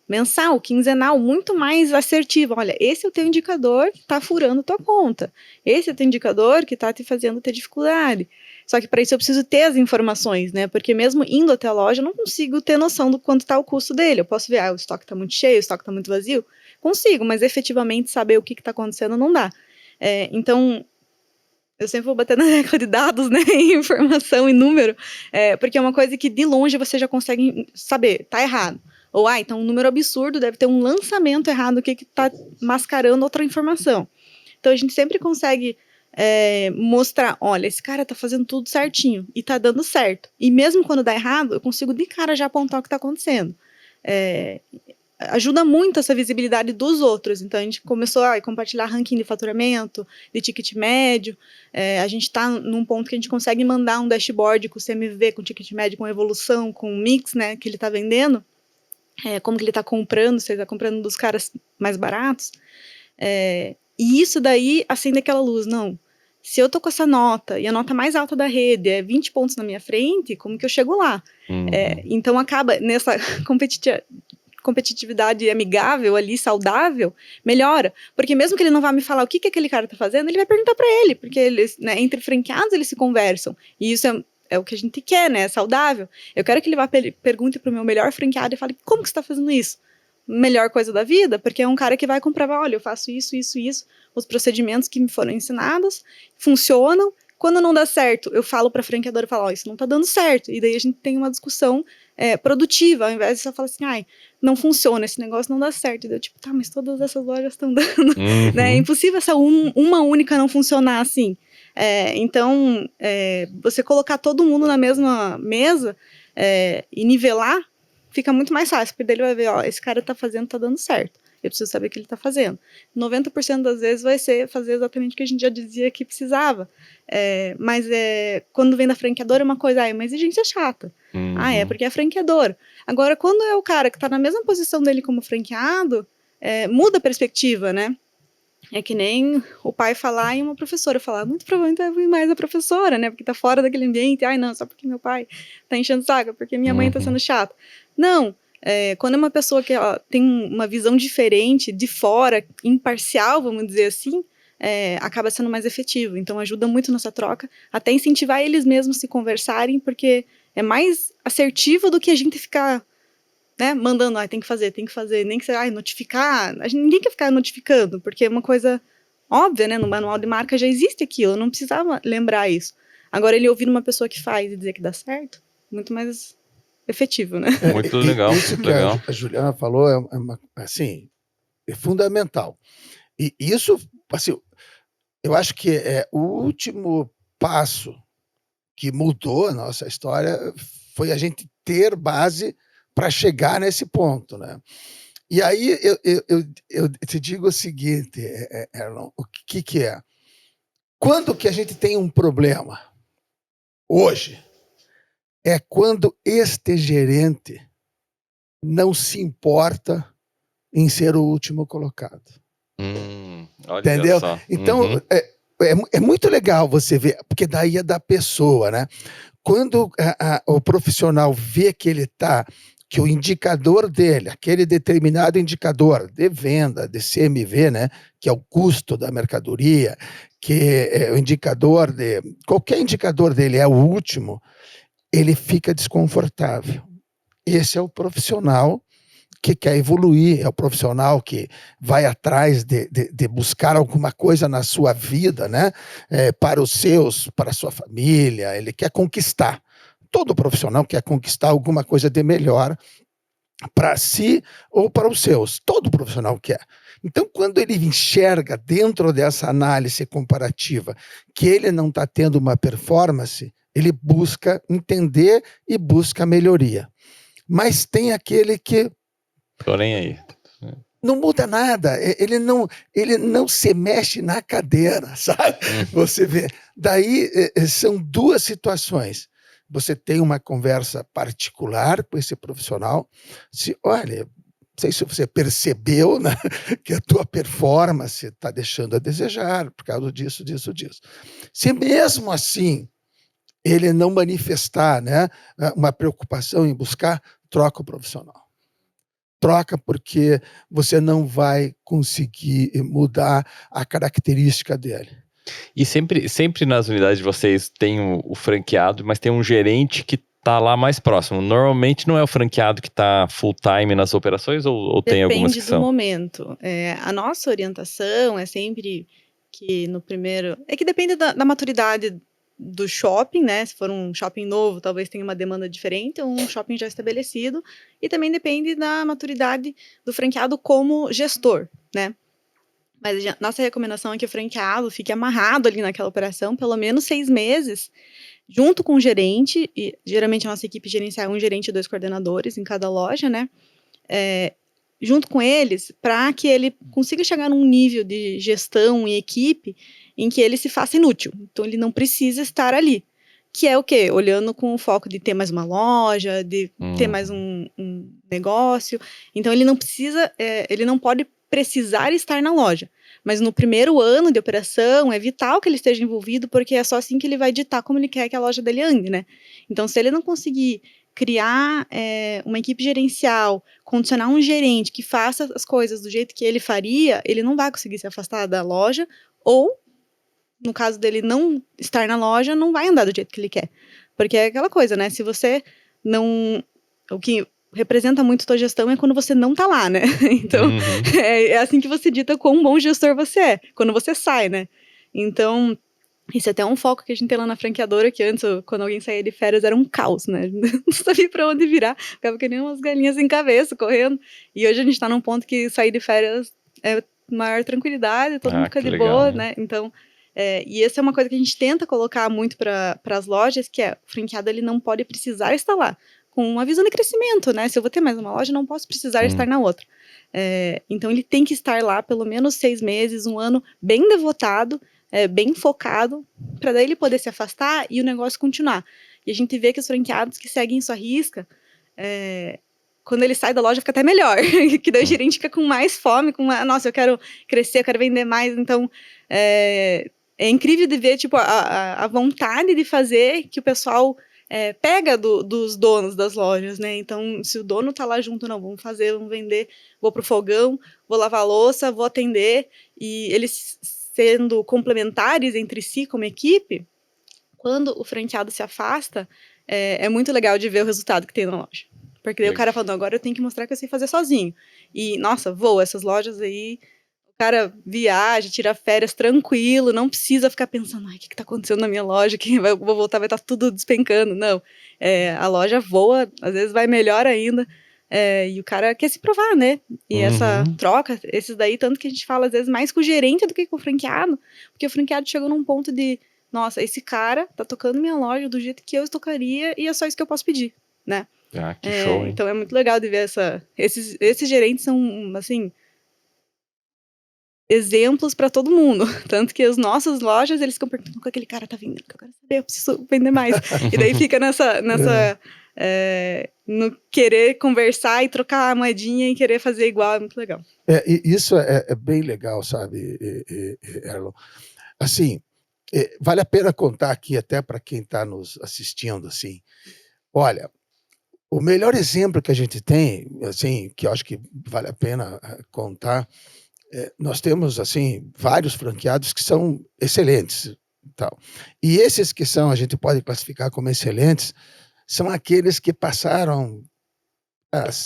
mensal, quinzenal, muito mais assertiva. Olha, esse é o teu indicador que está furando tua conta. Esse é o teu indicador que está te fazendo ter dificuldade. Só que para isso eu preciso ter as informações, né? Porque mesmo indo até a loja, eu não consigo ter noção do quanto está o custo dele. Eu posso ver, o estoque está muito cheio, o estoque está muito vazio. Consigo, mas efetivamente saber o que está acontecendo não dá. Então, eu sempre vou bater na tecla de dados, né? Informação e número, porque é uma coisa que de longe você já consegue saber, tá errado. Ou, então um número absurdo, deve ter um lançamento errado que está mascarando outra informação. Então, a gente sempre consegue mostrar, olha, esse cara tá fazendo tudo certinho e tá dando certo. E mesmo quando dá errado, eu consigo de cara já apontar o que tá acontecendo. Ajuda muito essa visibilidade dos outros. Então, a gente começou a compartilhar ranking de faturamento, de ticket médio. A gente está num ponto que a gente consegue mandar um dashboard com CMV, com ticket médio, com evolução, com mix, né, que ele está vendendo. Como que ele está comprando, se ele está comprando dos caras mais baratos. E isso daí acende aquela luz. Não, se eu tô com essa nota e a nota mais alta da rede é 20 pontos na minha frente, como que eu chego lá? Então, acaba nessa competitividade amigável ali, saudável, melhora. Porque mesmo que ele não vá me falar o que aquele cara tá fazendo, ele vai perguntar para ele, porque eles, né, entre franqueados eles se conversam. E isso é o que a gente quer, né? É saudável. Eu quero que ele vá pergunte pro meu melhor franqueado e fale, como que você tá fazendo isso? Melhor coisa da vida, porque é um cara que vai comprovar, olha, eu faço isso, isso, isso, os procedimentos que me foram ensinados funcionam. Quando não dá certo, eu falo para a franqueadora, isso não tá dando certo. E daí a gente tem uma discussão produtiva, ao invés de só falar assim, não funciona, esse negócio não dá certo. E daí eu, mas todas essas lojas estão dando. Né? É impossível essa uma única não funcionar assim. Então, você colocar todo mundo na mesma mesa e nivelar, fica muito mais fácil, porque daí ele vai ver, esse cara tá fazendo, tá dando certo. Eu preciso saber o que ele está fazendo. 90% das vezes vai ser fazer exatamente o que a gente já dizia que precisava. Mas quando vem da franqueadora é uma coisa, é uma exigência chata. É porque é franqueador. Agora, quando é o cara que está na mesma posição dele como franqueado, muda a perspectiva, né? É que nem o pai falar e uma professora falar, muito provavelmente vai vir mais a professora, né? Porque tá fora daquele ambiente. Não, só porque meu pai tá enchendo saco, porque minha mãe tá sendo chata. Não. Quando é uma pessoa que tem uma visão diferente, de fora, imparcial, vamos dizer assim, acaba sendo mais efetivo. Então, ajuda muito nessa troca, até incentivar eles mesmos se conversarem, porque é mais assertivo do que a gente ficar, né, mandando, tem que fazer, nem que você, notificar. Ninguém quer ficar notificando, porque é uma coisa óbvia, né? No manual de marca já existe aquilo, eu não precisava lembrar isso. Agora, ele ouvir uma pessoa que faz e dizer que dá certo, muito mais efetivo, né? Muito legal. Isso muito que legal. a Juliana falou é fundamental. E isso, assim, eu acho que o último passo que mudou a nossa história foi a gente ter base para chegar nesse ponto, né? E aí eu te digo o seguinte, Erlon, o que é? Quando que a gente tem um problema? Hoje. É quando este gerente não se importa em ser o último colocado. Olha Entendeu? só. Então, é muito legal você ver, porque daí é da pessoa, né? Quando o profissional vê que ele está, que o indicador dele, aquele determinado indicador de venda, de CMV, né, que é o custo da mercadoria, que é o indicador de... Qualquer indicador dele é o último, ele fica desconfortável. Esse é o profissional que quer evoluir, é o profissional que vai atrás de buscar alguma coisa na sua vida, né? Para os seus, para a sua família, ele quer conquistar. Todo profissional quer conquistar alguma coisa de melhor para si ou para os seus. Todo profissional quer. Então, quando ele enxerga dentro dessa análise comparativa que ele não está tendo uma performance, ele busca entender e busca melhoria. Mas tem aquele que tô nem aí. não muda nada, ele não se mexe na cadeira, sabe? Você vê. Daí são duas situações. Você tem uma conversa particular com esse profissional, olha, não sei se você percebeu, né, que a tua performance está deixando a desejar por causa disso. Se mesmo assim ele não manifestar, né, uma preocupação em buscar, troca o profissional. Troca porque você não vai conseguir mudar a característica dele. E sempre nas unidades de vocês tem o franqueado, mas tem um gerente que está lá mais próximo. Normalmente não é o franqueado que está full time nas operações ou tem algumas que Depende do são? momento. A nossa orientação é sempre que no primeiro... É que depende da maturidade do shopping, né? Se for um shopping novo, talvez tenha uma demanda diferente, ou um shopping já estabelecido. E também depende da maturidade do franqueado como gestor, né? Mas nossa recomendação é que o franqueado fique amarrado ali naquela operação pelo menos 6 meses, junto com o gerente, e geralmente a nossa equipe gerencial é um gerente e 2 coordenadores em cada loja, né? Junto com eles, para que ele consiga chegar num nível de gestão e equipe em que ele se faça inútil. Então, ele não precisa estar ali. Que é o quê? Olhando com o foco de ter mais uma loja, de ter mais um negócio. Então, ele não precisa, ele não pode precisar estar na loja. Mas no primeiro ano de operação, é vital que ele esteja envolvido, porque é só assim que ele vai ditar como ele quer que a loja dele ande, né? Então, se ele não conseguir criar uma equipe gerencial, condicionar um gerente que faça as coisas do jeito que ele faria, ele não vai conseguir se afastar da loja, ou, no caso dele não estar na loja, não vai andar do jeito que ele quer. Porque é aquela coisa, né? Se você não... O que representa muito a tua gestão é quando você não tá lá, né? Então, é assim que você dita quão bom gestor você é, quando você sai, né? Então... Isso é até um foco que a gente tem lá na franqueadora, que antes, quando alguém saía de férias, era um caos, né? Não sabia pra onde virar, ficava que nem umas galinhas sem cabeça, correndo. E hoje a gente tá num ponto que sair de férias é maior tranquilidade, todo mundo fica de legal, boa, né? Então, e essa é uma coisa que a gente tenta colocar muito para as lojas, que é, o franqueado ele não pode precisar estar lá, com uma visão de crescimento, né? Se eu vou ter mais uma loja, não posso precisar estar na outra. Então, ele tem que estar lá pelo menos 6 meses, 1 ano, bem devotado, bem focado, para daí ele poder se afastar e o negócio continuar. E a gente vê que os franqueados que seguem isso à risca, quando ele sai da loja fica até melhor, que daí o gerente fica com mais fome, nossa, eu quero crescer, eu quero vender mais, então é incrível de ver tipo, a vontade de fazer que o pessoal pega dos donos das lojas, né? Então, se o dono tá lá junto, não, vamos fazer, vamos vender, vou pro fogão, vou lavar a louça, vou atender, e eles sendo complementares entre si como equipe, quando o franqueado se afasta, é muito legal de ver o resultado que tem na loja. Porque daí o cara fala, não, agora eu tenho que mostrar que eu sei fazer sozinho. E, nossa, voa, essas lojas aí, o cara viaja, tira férias tranquilo, não precisa ficar pensando, ai, o que tá acontecendo na minha loja, vou voltar, vai estar tudo despencando. Não, a loja voa, às vezes vai melhor ainda. E o cara quer se provar, né? E essa troca, esses daí, tanto que a gente fala às vezes mais com o gerente do que com o franqueado, porque o franqueado chegou num ponto de, nossa, esse cara tá tocando minha loja do jeito que eu tocaria e é só isso que eu posso pedir. né? Ah, que show, hein? Então é muito legal de ver esses gerentes são, assim, exemplos para todo mundo. Tanto que as nossas lojas, eles ficam perguntando o que aquele cara tá vendendo, que eu quero saber, eu preciso vender mais. E daí fica no querer conversar e trocar a moedinha e querer fazer igual, é muito legal. Isso é bem legal, sabe, Erlon? Assim, vale a pena contar aqui até para quem está nos assistindo, assim. Olha, o melhor exemplo que a gente tem, assim, que eu acho que vale a pena contar, nós temos, assim, vários franqueados que são excelentes, tal. E esses que a gente pode classificar como excelentes, são aqueles que passaram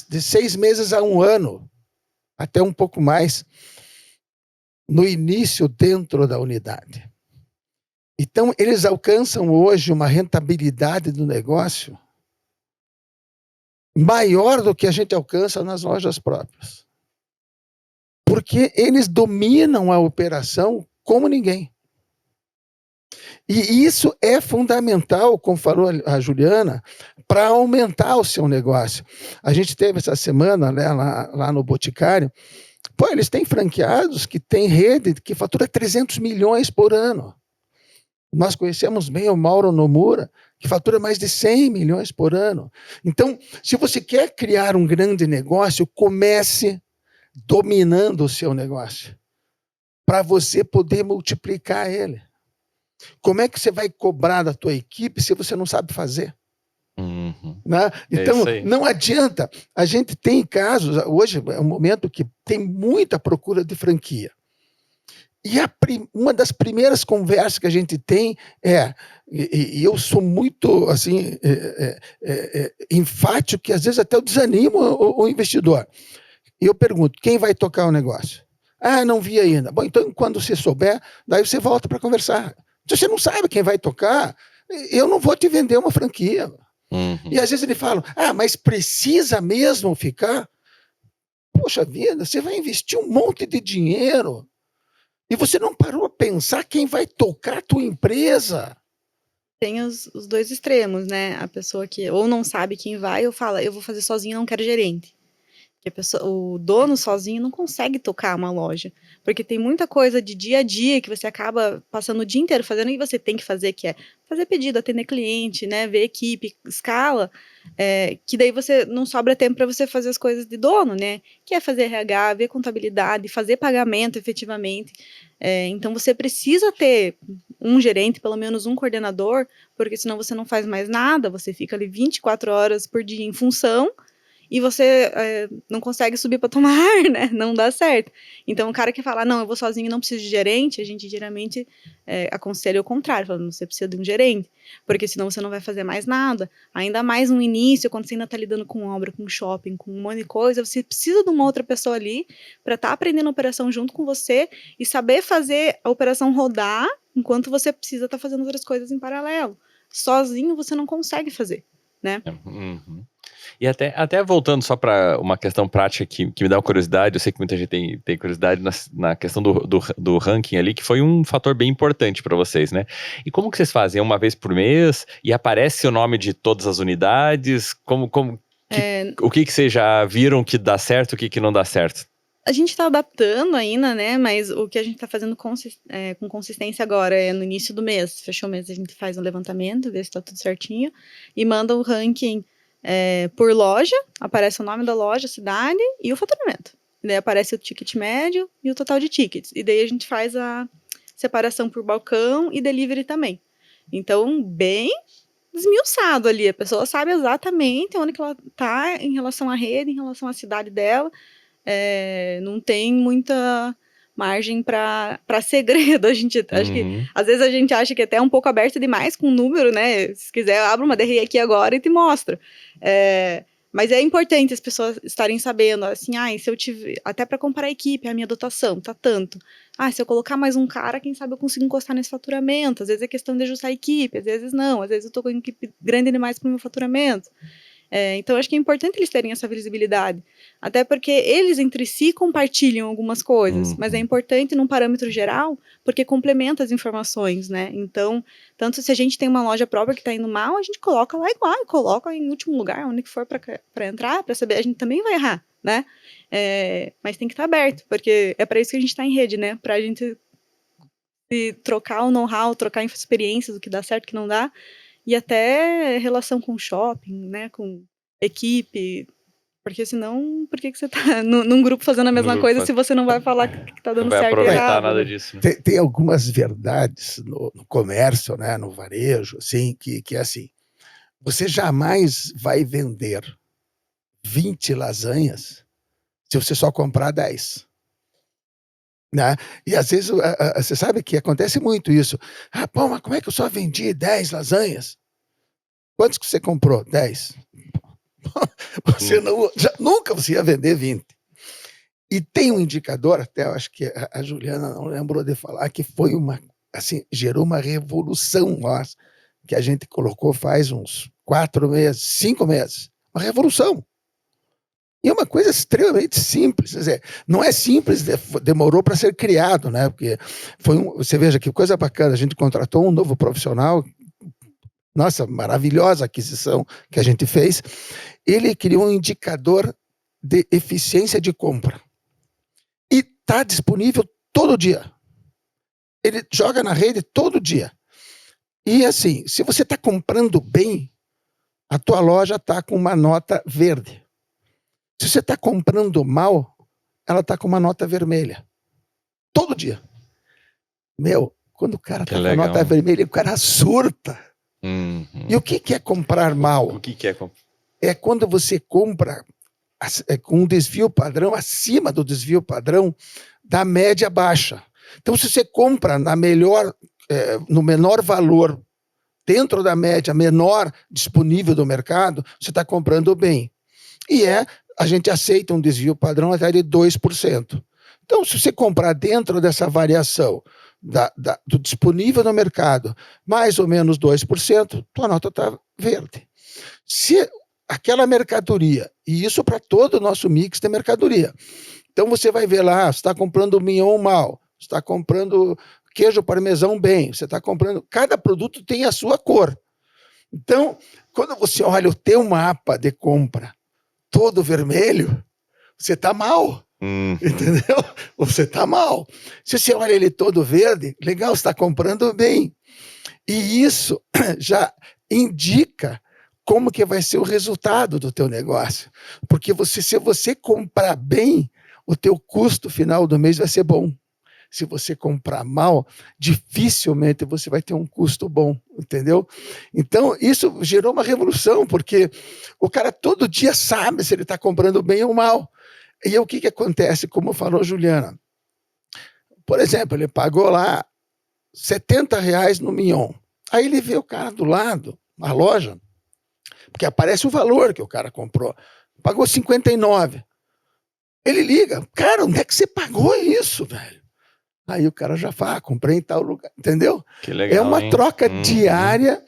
de 6 meses a 1 ano, até um pouco mais, no início dentro da unidade. Então, eles alcançam hoje uma rentabilidade do negócio maior do que a gente alcança nas lojas próprias. Porque eles dominam a operação como ninguém. E isso é fundamental, como falou a Juliana, para aumentar o seu negócio. A gente teve essa semana, né, lá no Boticário, eles têm franqueados que têm rede que fatura 300 milhões por ano. Nós conhecemos bem o Mauro Nomura, que fatura mais de 100 milhões por ano. Então, se você quer criar um grande negócio, comece dominando o seu negócio, para você poder multiplicar ele. Como é que você vai cobrar da tua equipe se você não sabe fazer? Né? Então, não adianta. A gente tem casos, hoje é um momento que tem muita procura de franquia. E uma das primeiras conversas que a gente tem e eu sou muito assim, enfático, que às vezes até eu desanimo o investidor. E eu pergunto, quem vai tocar o negócio? Ah, não vi ainda. Bom, então quando você souber, daí você volta para conversar. Se você não sabe quem vai tocar, eu não vou te vender uma franquia. E às vezes ele fala, mas precisa mesmo ficar? Poxa vida, você vai investir um monte de dinheiro e você não parou a pensar quem vai tocar a tua empresa. Tem os dois extremos, né? A pessoa que ou não sabe quem vai ou fala, eu vou fazer sozinho, não quero gerente. O dono sozinho não consegue tocar uma loja, porque tem muita coisa de dia a dia que você acaba passando o dia inteiro fazendo e você tem que fazer, que é fazer pedido, atender cliente, né, ver equipe, escala, que daí você não sobra tempo para você fazer as coisas de dono, né, que é fazer RH, ver contabilidade, fazer pagamento efetivamente. Então você precisa ter um gerente, pelo menos um coordenador, porque senão você não faz mais nada, você fica ali 24 horas por dia em função, e você não consegue subir para tomar ar, né? Não dá certo. Então, o cara que fala, não, eu vou sozinho e não preciso de gerente, a gente geralmente aconselha o contrário, falando, você precisa de um gerente, porque senão você não vai fazer mais nada. Ainda mais no início, quando você ainda está lidando com obra, com shopping, com um monte de coisa, você precisa de uma outra pessoa ali para estar aprendendo a operação junto com você e saber fazer a operação rodar enquanto você precisa estar fazendo outras coisas em paralelo. Sozinho você não consegue fazer, né? E até voltando só para uma questão prática que me dá uma curiosidade, eu sei que muita gente tem curiosidade na questão do ranking ali, que foi um fator bem importante para vocês, né? E como que vocês fazem? Uma vez por mês? E aparece o nome de todas as unidades? O que vocês já viram que dá certo, o que não dá certo? A gente está adaptando ainda, né? Mas o que a gente está fazendo com consistência agora é no início do mês. Fechou o mês, a gente faz um levantamento, vê se está tudo certinho e manda o ranking por loja, aparece o nome da loja, a cidade e o faturamento. E daí aparece o ticket médio e o total de tickets. E daí a gente faz a separação por balcão e delivery também. Então, bem esmiuçado ali. A pessoa sabe exatamente onde que ela está em relação à rede, em relação à cidade dela. Não tem muita margem para segredo. Acho que às vezes a gente acha que até é um pouco aberto demais com o número, né? Se quiser, abra uma DRE aqui agora e te mostro. Mas é importante as pessoas estarem sabendo, assim, se eu tiver, até para comparar a equipe, a minha dotação tá tanto. Se eu colocar mais um cara, quem sabe eu consigo encostar nesse faturamento. Às vezes é questão de ajustar a equipe, às vezes não, às vezes eu tô com a equipe grande demais para o meu faturamento. Então, acho que é importante eles terem essa visibilidade. Até porque eles, entre si, compartilham algumas coisas. Mas é importante num parâmetro geral, porque complementa as informações, né? Então, tanto se a gente tem uma loja própria que está indo mal, a gente coloca lá igual, coloca em último lugar, onde que for para entrar, para saber. A gente também vai errar, né? Mas tem que estar aberto, porque é para isso que a gente está em rede, né? Para a gente trocar o know-how, trocar experiências, o que dá certo, o que não dá. E até relação com shopping, né, com equipe, porque senão, por que você tá num grupo fazendo a mesma coisa se você não vai falar que tá dando Não vai certo e aproveitar errado, nada né? disso. Né? Tem algumas verdades no comércio, né, no varejo, assim, que é assim, você jamais vai vender 20 lasanhas se você só comprar 10. Né? E às vezes você sabe que acontece muito isso. Pô, mas como é que eu só vendi 10 lasanhas? Quantos que você comprou? 10. Você nunca você ia vender 20. E tem um indicador, até eu acho que a Juliana não lembrou de falar, que foi gerou uma revolução nossa, que a gente colocou faz uns 4 meses, 5 meses. Uma revolução. E é uma coisa extremamente simples, quer dizer, não é simples, demorou para ser criado, né? Porque você veja que coisa bacana, a gente contratou um novo profissional, nossa, maravilhosa aquisição que a gente fez. Ele criou um indicador de eficiência de compra e está disponível todo dia. Ele joga na rede todo dia. E assim, se você está comprando bem, a tua loja está com uma nota verde. Se você está comprando mal, ela está com uma nota vermelha. Todo dia. Quando o cara está com a nota vermelha, o cara surta. E o que é comprar mal? O que é comprar? É quando você compra com um desvio padrão acima do desvio padrão da média baixa. Então, se você compra no menor valor, dentro da média menor disponível do mercado, você está comprando bem. E a gente aceita um desvio padrão até de 2%. Então, se você comprar dentro dessa variação do disponível no mercado, mais ou menos 2%, tua nota está verde. Se aquela mercadoria, e isso para todo o nosso mix de mercadoria, então você vai ver lá, você está comprando mignon mal, você está comprando queijo parmesão bem, você está comprando... Cada produto tem a sua cor. Então, quando você olha o teu mapa de compra todo vermelho, você está mal. Entendeu? Você está mal. Se você olha ele todo verde, legal, você está comprando bem. E isso já indica como que vai ser o resultado do teu negócio. Porque se você comprar bem, o teu custo final do mês vai ser bom. Se você comprar mal, dificilmente você vai ter um custo bom, entendeu? Então, isso gerou uma revolução, porque o cara todo dia sabe se ele está comprando bem ou mal. E aí, o que acontece, como falou Juliana? Por exemplo, ele pagou lá R$70 no mignon. Aí ele vê o cara do lado, na loja, porque aparece o valor que o cara comprou. Pagou 59. Ele liga, cara, onde é que você pagou isso, velho? Aí o cara já fala, comprei em tal lugar, entendeu? Que legal, é uma troca diária.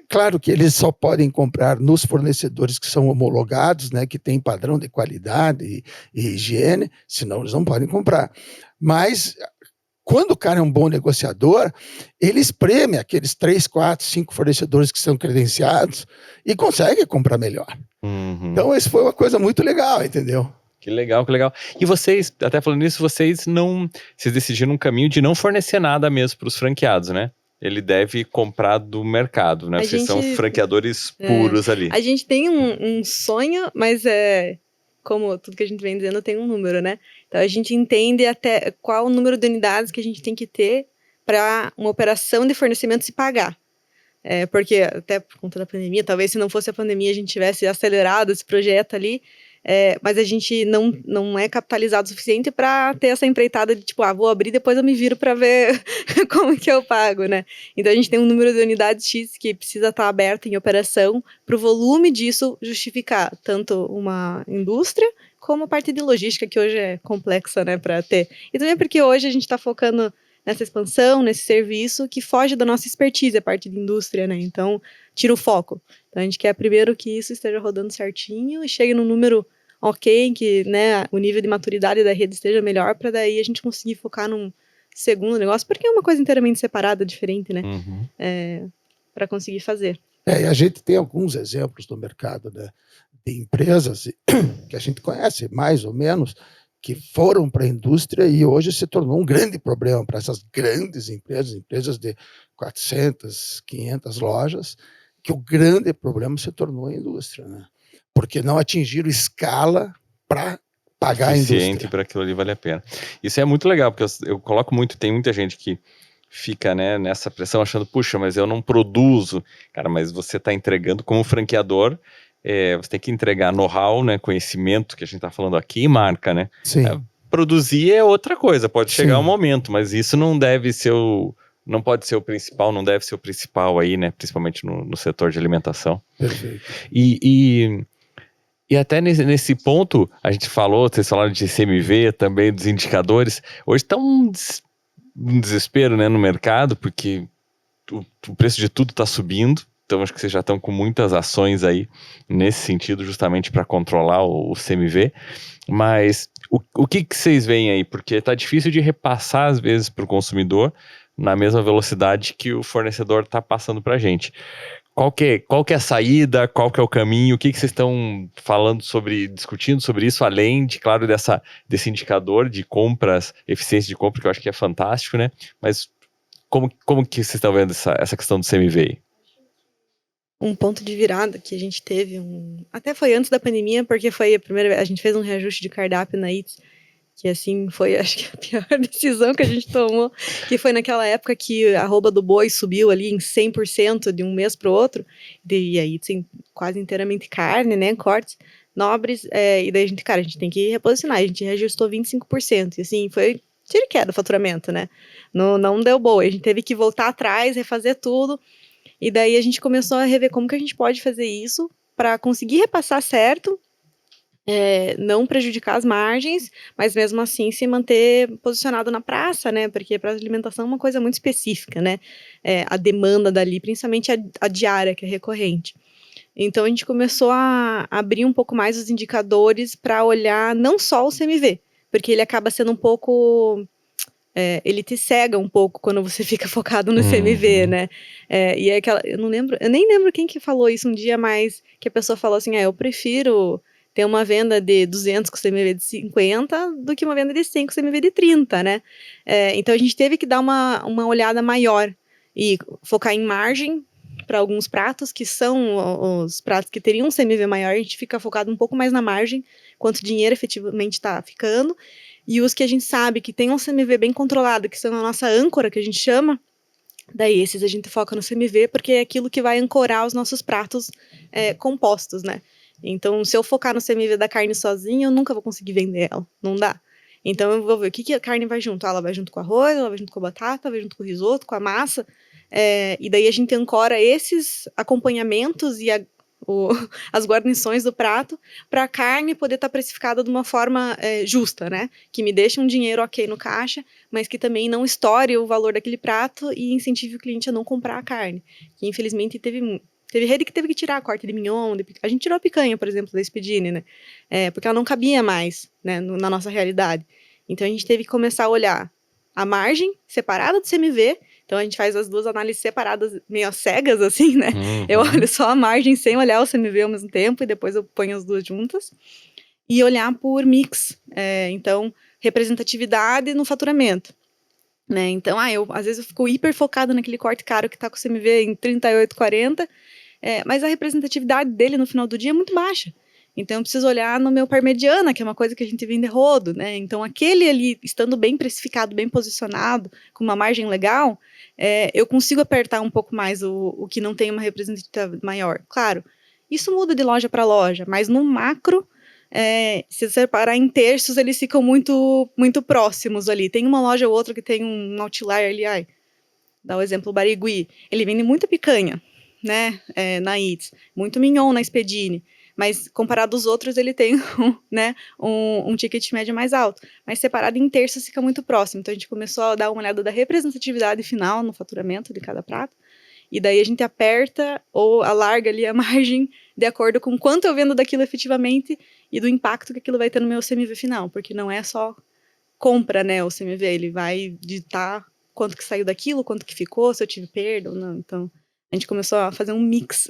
Claro que eles só podem comprar nos fornecedores que são homologados, né, que tem padrão de qualidade e higiene, senão eles não podem comprar. Mas quando o cara é um bom negociador, ele espreme aqueles 3, 4, 5 fornecedores que são credenciados e consegue comprar melhor. Então, isso foi uma coisa muito legal, entendeu? Que legal, que legal. E vocês, até falando nisso, vocês decidiram um caminho de não fornecer nada mesmo para os franqueados, né? Ele deve comprar do mercado, né? Vocês são franqueadores puros ali. A gente tem um sonho, mas como tudo que a gente vem dizendo tem um número, né? Então a gente entende até qual o número de unidades que a gente tem que ter para uma operação de fornecimento se pagar. Porque até por conta da pandemia, talvez se não fosse a pandemia a gente tivesse acelerado esse projeto ali, mas a gente não é capitalizado o suficiente para ter essa empreitada de tipo, vou abrir, depois eu me viro para ver como que eu pago, né? Então a gente tem um número de unidades X que precisa estar aberto em operação para o volume disso justificar tanto uma indústria como a parte de logística, que hoje é complexa, né, para ter. E também porque hoje a gente está focando nessa expansão, nesse serviço, que foge da nossa expertise, a parte de indústria, né? Então, tira o foco. Então, a gente quer primeiro que isso esteja rodando certinho e chegue no número ok, que, né, o nível de maturidade da rede esteja melhor, para daí a gente conseguir focar num segundo negócio, porque é uma coisa inteiramente separada, diferente, né? Para conseguir fazer. E a gente tem alguns exemplos no mercado, né, de empresas que a gente conhece, mais ou menos, que foram para a indústria e hoje se tornou um grande problema para essas grandes empresas de 400, 500 lojas, que o grande problema se tornou a indústria, né? Porque não atingiram escala para pagar a indústria. Suficiente para aquilo ali vale a pena. Isso é muito legal, porque eu coloco muito, tem muita gente que fica, né, nessa pressão achando, puxa, mas eu não produzo. Cara, mas você está entregando como franqueador, você tem que entregar know-how, né, conhecimento, que a gente está falando aqui, e marca, né? Sim. Produzir é outra coisa, pode chegar Sim. um momento, mas isso não deve ser não pode ser o principal, não deve ser o principal aí, né, principalmente no setor de alimentação. Perfeito. E até nesse ponto, a gente falou, vocês falaram de CMV também, dos indicadores. Hoje está um desespero, né, no mercado, porque o preço de tudo está subindo. Então, acho que vocês já estão com muitas ações aí nesse sentido, justamente para controlar o CMV. Mas o que vocês veem aí? Porque está difícil de repassar, às vezes, para o consumidor na mesma velocidade que o fornecedor está passando para a gente. Qual que é a saída, qual que é o caminho, o que vocês estão falando discutindo sobre isso, além de, claro, desse indicador de compras, eficiência de compra, que eu acho que é fantástico, né? Mas como que vocês estão vendo essa questão do CMV aí? Um ponto de virada que a gente teve, até foi antes da pandemia, porque foi a primeira vez, a gente fez um reajuste de cardápio na Eats, que assim, foi acho que a pior decisão que a gente tomou, que foi naquela época que a arroba do boi subiu ali em 100% de um mês para o outro, e aí assim, quase inteiramente carne, né, cortes nobres, e daí a gente tem que reposicionar, a gente reajustou 25%, e assim, foi tiro e queda o faturamento, né, não deu boa, a gente teve que voltar atrás, refazer tudo, e daí a gente começou a rever como que a gente pode fazer isso para conseguir repassar certo, não prejudicar as margens, mas mesmo assim se manter posicionado na praça, né? Porque para alimentação é uma coisa muito específica, né? A demanda dali, principalmente a diária, que é recorrente. Então a gente começou a abrir um pouco mais os indicadores para olhar não só o CMV, porque ele acaba sendo um pouco... ele te cega um pouco quando você fica focado no CMV, né? E é aquela... eu nem lembro quem que falou isso um dia, mas que a pessoa falou assim, eu prefiro ter uma venda de 200 com CMV de 50 do que uma venda de 100 com CMV de 30, né? Então a gente teve que dar uma olhada maior e focar em margem para alguns pratos, que são os pratos que teriam um CMV maior, a gente fica focado um pouco mais na margem, quanto dinheiro efetivamente está ficando, e os que a gente sabe que tem um CMV bem controlado, que são a nossa âncora, que a gente chama, daí esses a gente foca no CMV, porque é aquilo que vai ancorar os nossos pratos compostos, né? Então, se eu focar no CMV da carne sozinha, eu nunca vou conseguir vender ela, não dá. Então, eu vou ver o que a carne vai junto. Ela vai junto com o arroz, ela vai junto com a batata, vai junto com o risoto, com a massa, e daí a gente ancora esses acompanhamentos e as guarnições do prato para a carne poder estar precificada de uma forma justa, né? Que me deixe um dinheiro ok no caixa, mas que também não estoure o valor daquele prato e incentive o cliente a não comprar a carne. Que infelizmente teve rede que teve que tirar corte de mignon, a gente tirou a picanha, por exemplo, da Expedine, né? Porque ela não cabia mais, né, na nossa realidade. Então a gente teve que começar a olhar a margem separada do CMV. Então a gente faz as duas análises separadas, meio cegas, assim, né? Eu olho só a margem sem olhar o CMV ao mesmo tempo, e depois eu ponho as duas juntas. E olhar por mix. Então, representatividade no faturamento. Né? Então, às vezes eu fico hiper focado naquele corte caro que está com o CMV em 38, 40, mas a representatividade dele no final do dia é muito baixa. Então, eu preciso olhar no meu par mediana, que é uma coisa que a gente vende rodo, né? Então, aquele ali, estando bem precificado, bem posicionado, com uma margem legal, eu consigo apertar um pouco mais o que não tem uma representatividade maior. Claro, isso muda de loja para loja, mas no macro, se você separar em terços, eles ficam muito, muito próximos ali. Tem uma loja ou outra que tem um outlier ali, dá o exemplo, o Barigui, ele vende muita picanha, né, na Eats, muito mignon na Expedine, Mas comparado aos outros, ele tem né, um ticket médio mais alto. Mas separado em terços fica muito próximo. Então a gente começou a dar uma olhada da representatividade final no faturamento de cada prato. E daí a gente aperta ou alarga ali a margem de acordo com quanto eu vendo daquilo efetivamente e do impacto que aquilo vai ter no meu CMV final. Porque não é só compra, né, o CMV. Ele vai ditar quanto que saiu daquilo, quanto que ficou, se eu tive perda ou não. Então a gente começou a fazer um mix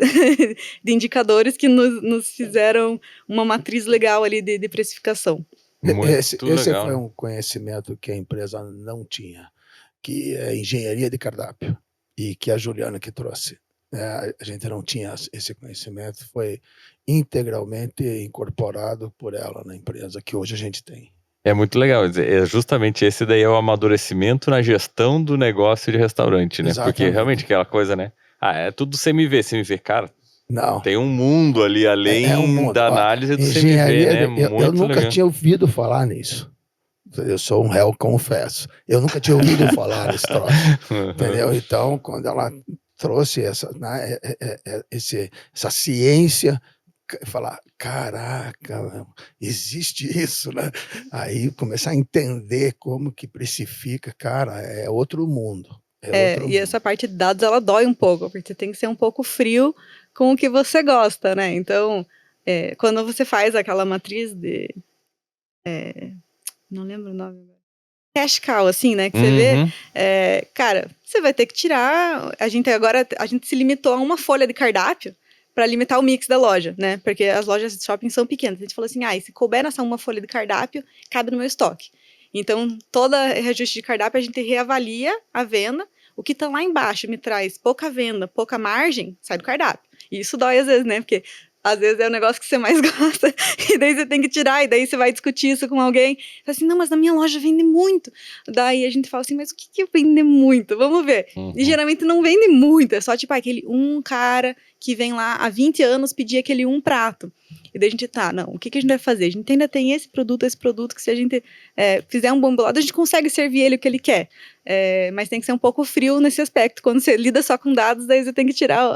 de indicadores que nos fizeram uma matriz legal ali de precificação. Esse legal, foi né? um conhecimento que a empresa não tinha, que é engenharia de cardápio, e que a Juliana que trouxe. A gente não tinha esse conhecimento, foi integralmente incorporado por ela na empresa, que hoje a gente tem. É muito legal, é justamente esse daí é o amadurecimento na gestão do negócio de restaurante, né? Exatamente. Porque realmente aquela coisa, né? É tudo CMV, cara, Não. tem um mundo ali além um mundo. da análise do Engenharia, CMV, né? eu nunca tinha ouvido falar nisso. Eu sou um réu, confesso. Eu nunca tinha ouvido falar nesse troço. Entendeu? Então, quando ela trouxe essa, né, essa ciência, falar, caraca, existe isso, né? Aí começar a entender como que precifica, cara, é outro mundo. Essa parte de dados, ela dói um pouco, porque você tem que ser um pouco frio com o que você gosta, né? Então, quando você faz aquela matriz de... não lembro o nome agora. Cash cow, assim, né? Que você vê, cara, você vai ter que tirar... A gente se limitou a uma folha de cardápio para limitar o mix da loja, né? Porque as lojas de shopping são pequenas. A gente falou assim, se couber nessa uma folha de cardápio, cabe no meu estoque. Então, toda reajuste de cardápio, a gente reavalia a venda. O que tá lá embaixo me traz pouca venda, pouca margem, sai do cardápio. E isso dói às vezes, né? Porque às vezes é o negócio que você mais gosta, e daí você tem que tirar, e daí você vai discutir isso com alguém. Fala assim, não, mas na minha loja vende muito. Daí a gente fala assim, mas o que vende muito? Vamos ver. E geralmente não vende muito, é só tipo aquele um cara que vem lá há 20 anos pedir aquele um prato. E daí a gente, o que a gente vai fazer? A gente ainda tem esse produto, que se a gente fizer um bom bolado, a gente consegue servir ele o que ele quer. Mas tem que ser um pouco frio nesse aspecto. Quando você lida só com dados, daí você tem que tirar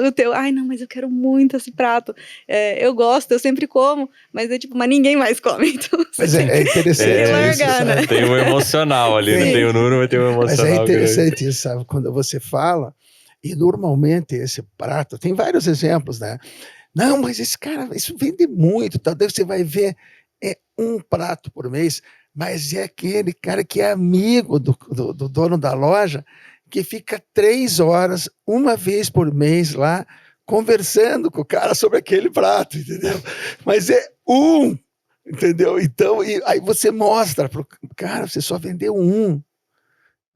o teu, não, mas eu quero muito esse prato. Eu gosto, eu sempre como, mas mas ninguém mais come. Então, mas é interessante largar, isso, né? Tem um emocional ali, não tem o número, mas tem um emocional. Mas é interessante isso, sabe? Quando você fala, e normalmente esse prato, tem vários exemplos, né? Não, mas esse cara, isso vende muito, tal. Daí você vai ver, um prato por mês, mas é aquele cara que é amigo do dono da loja, que fica 3 horas, uma vez por mês lá, conversando com o cara sobre aquele prato, entendeu? Mas é entendeu? Então, aí você mostra pro cara, você só vendeu um.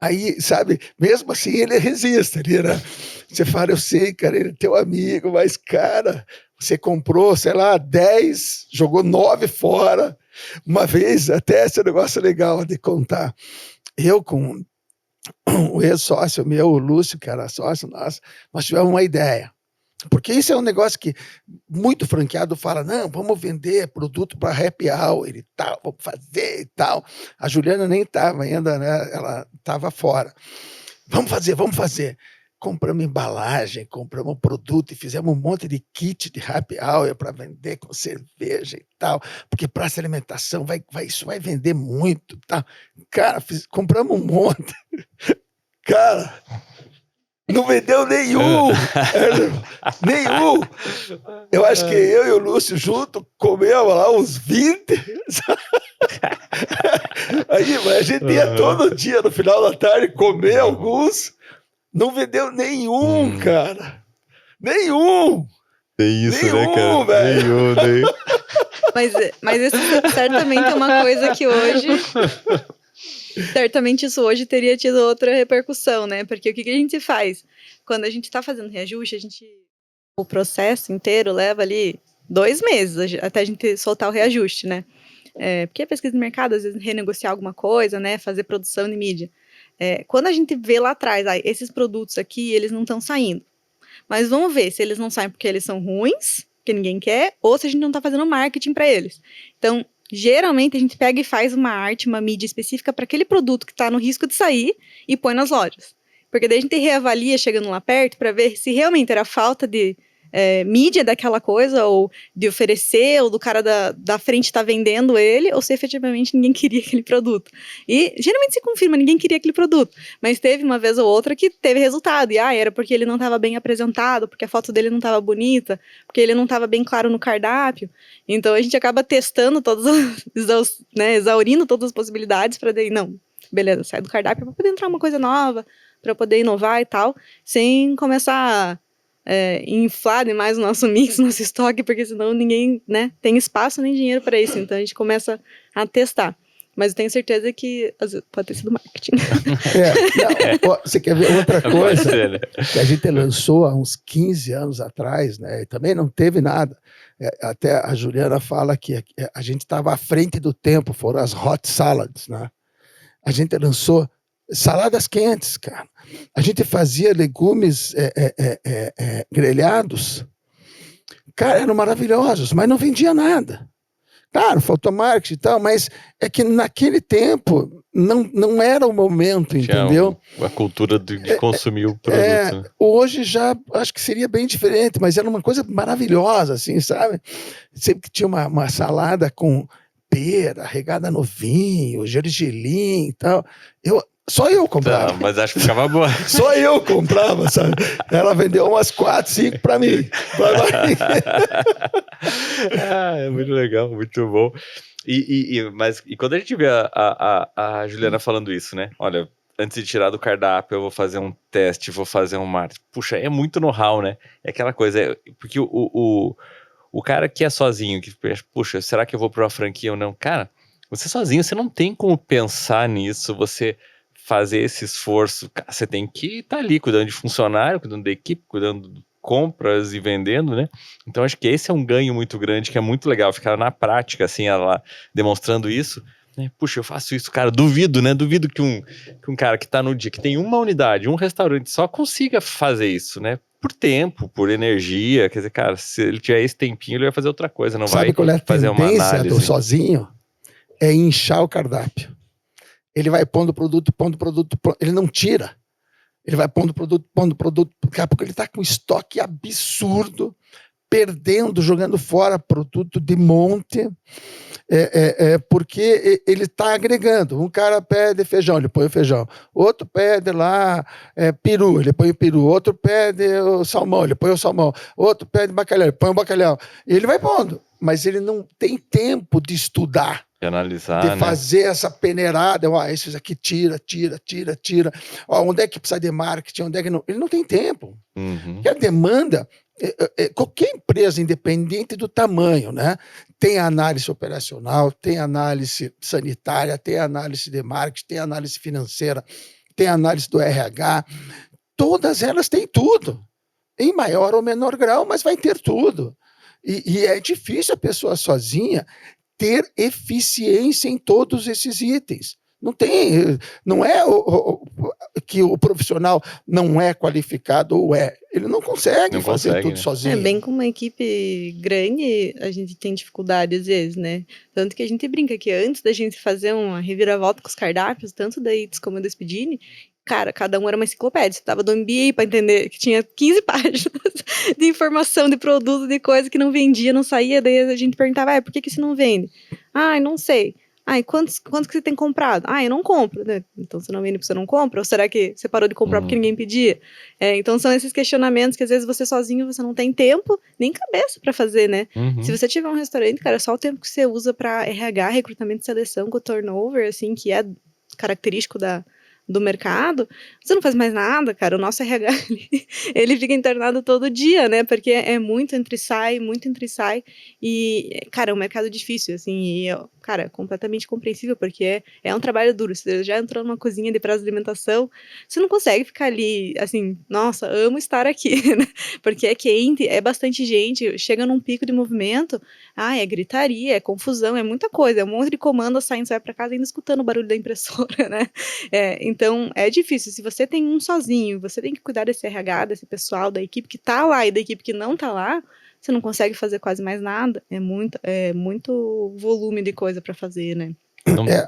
Aí, sabe, mesmo assim ele resiste, né? Você fala, eu sei, cara, ele é teu amigo, mas, cara, você comprou, sei lá, 10, jogou 9 fora. Uma vez, até esse negócio legal de contar, eu com o ex-sócio meu, o Lúcio, que era sócio nosso, nós tivemos uma ideia. Porque isso é um negócio que muito franqueado fala, não, vamos vender produto para happy hour e tal, vamos fazer e tal. A Juliana nem estava ainda, né? Ela estava fora. Vamos fazer. Compramos embalagem, compramos produto e fizemos um monte de kit de happy hour para vender com cerveja e tal, porque praça de alimentação isso vai vender muito. Tá? Cara, compramos um monte. Cara... Não vendeu nenhum. Nenhum. Eu acho que eu e o Lúcio junto comemos lá uns 20. Aí, mas a gente ia todo dia no final da tarde comer alguns. Não vendeu nenhum, cara. Nenhum. Tem isso, nenhum, né, cara? Velho. Nenhum. Mas isso certamente é uma coisa que hoje... Certamente isso hoje teria tido outra repercussão, né? Porque o que a gente faz? Quando a gente está fazendo reajuste, o processo inteiro leva ali 2 meses até a gente soltar o reajuste, né? Porque a pesquisa de mercado, às vezes, renegociar alguma coisa, né? Fazer produção de mídia. Quando a gente vê lá atrás, esses produtos aqui, eles não estão saindo. Mas vamos ver se eles não saem porque eles são ruins, que ninguém quer, ou se a gente não está fazendo marketing para eles. Então, geralmente a gente pega e faz uma arte, uma mídia específica para aquele produto que está no risco de sair e põe nas lojas. Porque daí a gente reavalia chegando lá perto para ver se realmente era falta de mídia daquela coisa, ou de oferecer, ou do cara da frente tá vendendo ele, ou se efetivamente ninguém queria aquele produto. E geralmente se confirma, ninguém queria aquele produto, mas teve uma vez ou outra que teve resultado, e era porque ele não estava bem apresentado, porque a foto dele não estava bonita, porque ele não estava bem claro no cardápio. Então a gente acaba testando todas né, exaurindo todas as possibilidades para daí, não, beleza, sai do cardápio para poder entrar uma coisa nova, para poder inovar e tal, sem começar inflar demais o nosso mix, nosso estoque, porque senão ninguém, né, tem espaço nem dinheiro para isso. Então a gente começa a testar. Mas eu tenho certeza que pode ter sido marketing. Você quer ver outra coisa que a gente lançou há uns 15 anos atrás, né? E também não teve nada. Até a Juliana fala que a gente estava à frente do tempo, foram as hot salads, né? A gente lançou saladas quentes, cara. A gente fazia legumes grelhados. Cara, eram maravilhosos, mas não vendia nada. Claro, faltou marketing e tal, mas é que naquele tempo não era o momento, entendeu? A cultura de consumir o produto. Né? Hoje já acho que seria bem diferente, mas era uma coisa maravilhosa, assim, sabe? Sempre que tinha uma salada com pera, regada no vinho, gergelim e tal, só eu comprava. Tá, mas acho que ficava boa. Só eu comprava, sabe? Ela vendeu umas 4, 5 para mim. É muito legal, muito bom. Mas quando a gente vê a Juliana falando isso, né? Olha, antes de tirar do cardápio, eu vou fazer um teste, vou fazer um marketing. Puxa, é muito know-how, né? É aquela coisa, porque o cara que é sozinho, que puxa, será que eu vou para uma franquia ou não? Cara, você sozinho, você não tem como pensar nisso, você fazer esse esforço, você tem que estar ali cuidando de funcionário, cuidando da equipe, cuidando de compras e vendendo, né? Então acho que esse é um ganho muito grande, que é muito legal ficar na prática, assim, ela demonstrando isso, né? Puxa, eu faço isso, cara, duvido, né? Duvido que um cara que tá no dia, que tem uma unidade, um restaurante só consiga fazer isso, né? Por tempo, por energia, quer dizer, cara, se ele tiver esse tempinho, ele vai fazer outra coisa, não vai fazer uma análise. Sabe qual é a tendência do sozinho? É inchar o cardápio. Ele vai pondo produto, ele não tira. Ele vai pondo produto, daqui a pouco ele está com estoque absurdo, perdendo, jogando fora produto de monte, porque ele está agregando. Um cara pede feijão, ele põe o feijão. Outro pede lá peru, ele põe o peru. Outro pede o salmão, ele põe o salmão. Outro pede bacalhau, ele põe o bacalhau. E ele vai pondo, mas ele não tem tempo de estudar. De analisar, de fazer essa peneirada, esses aqui tira. Onde é que precisa de marketing, onde é que não? Ele não tem tempo. Porque a demanda, qualquer empresa, independente do tamanho, né, tem análise operacional, tem análise sanitária, tem análise de marketing, tem análise financeira, tem análise do RH, todas elas têm tudo, em maior ou menor grau, mas vai ter tudo. E é difícil a pessoa sozinha ter eficiência em todos esses itens. Não é que o profissional não é qualificado ou ele não consegue fazer tudo, né? Sozinho. Bem como uma equipe grande, a gente tem dificuldade às vezes, né? Tanto que a gente brinca que antes da gente fazer uma reviravolta com os cardápios, tanto da ITS como da Speedini, cara, cada um era uma enciclopédia. Você tava do MBA para entender que tinha 15 páginas de informação, de produto, de coisa que não vendia, não saía. Daí a gente perguntava, por que isso não vende? Não sei. Quantos que você tem comprado? Eu não compro, né? Então você não vende porque você não compra? Ou será que você parou de comprar porque ninguém pedia? Então são esses questionamentos que às vezes você sozinho, você não tem tempo, nem cabeça para fazer, né? Se você tiver um restaurante, cara, só o tempo que você usa para RH, recrutamento e seleção, com o turnover, assim, que é característico do mercado, você não faz mais nada, cara. O nosso RH, ele fica internado todo dia, né? Porque é muito entra e sai, e, cara, é um mercado difícil, assim, e, cara, completamente compreensível, porque é um trabalho duro. Você já entrou numa cozinha de prazo de alimentação, você não consegue ficar ali, assim, nossa, amo estar aqui, né? Porque é quente, é bastante gente, chega num pico de movimento, é gritaria, é confusão, é muita coisa, é um monte de comando saindo, você vai pra casa ainda escutando o barulho da impressora, né? Então, é difícil. Se você tem um sozinho, você tem que cuidar desse RH, desse pessoal, da equipe que tá lá e da equipe que não tá lá, você não consegue fazer quase mais nada. É muito volume de coisa para fazer, né?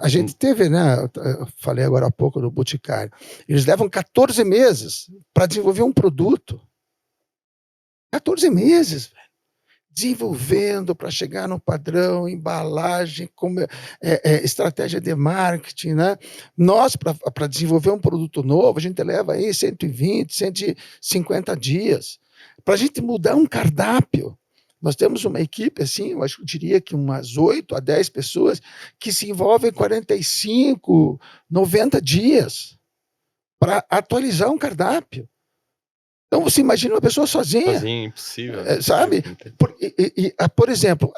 A gente teve, né? Eu falei agora há pouco do Boticário. Eles levam 14 meses para desenvolver um produto. 14 meses, velho. Desenvolvendo para chegar no padrão, embalagem, estratégia de marketing, né? Nós, para desenvolver um produto novo, a gente leva aí 120, 150 dias. Para a gente mudar um cardápio, nós temos uma equipe, assim, eu diria que umas 8 a 10 pessoas que se envolvem 45, 90 dias para atualizar um cardápio. Então, você imagina uma pessoa sozinha. Sozinho, impossível. Sabe? Por exemplo,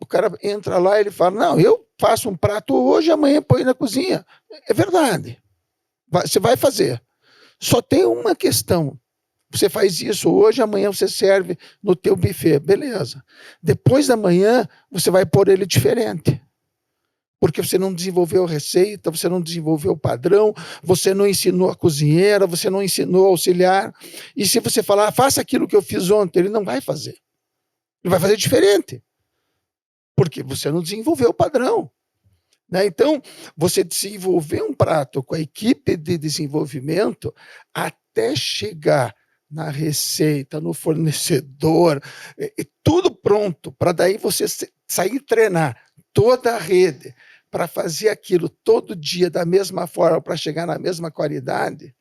o cara entra lá e ele fala, não, eu faço um prato hoje, amanhã põe na cozinha. É verdade. Você vai fazer. Só tem uma questão. Você faz isso hoje, amanhã você serve no teu buffet. Beleza. Depois da manhã, você vai pôr ele diferente. Porque você não desenvolveu a receita, você não desenvolveu o padrão, você não ensinou a cozinheira, você não ensinou o auxiliar. E se você falar, faça aquilo que eu fiz ontem, ele não vai fazer. Ele vai fazer diferente. Porque você não desenvolveu o padrão. Né? Então, você desenvolver um prato com a equipe de desenvolvimento até chegar na receita, no fornecedor, tudo pronto, para daí você sair treinar toda a rede para fazer aquilo todo dia da mesma forma, para chegar na mesma qualidade,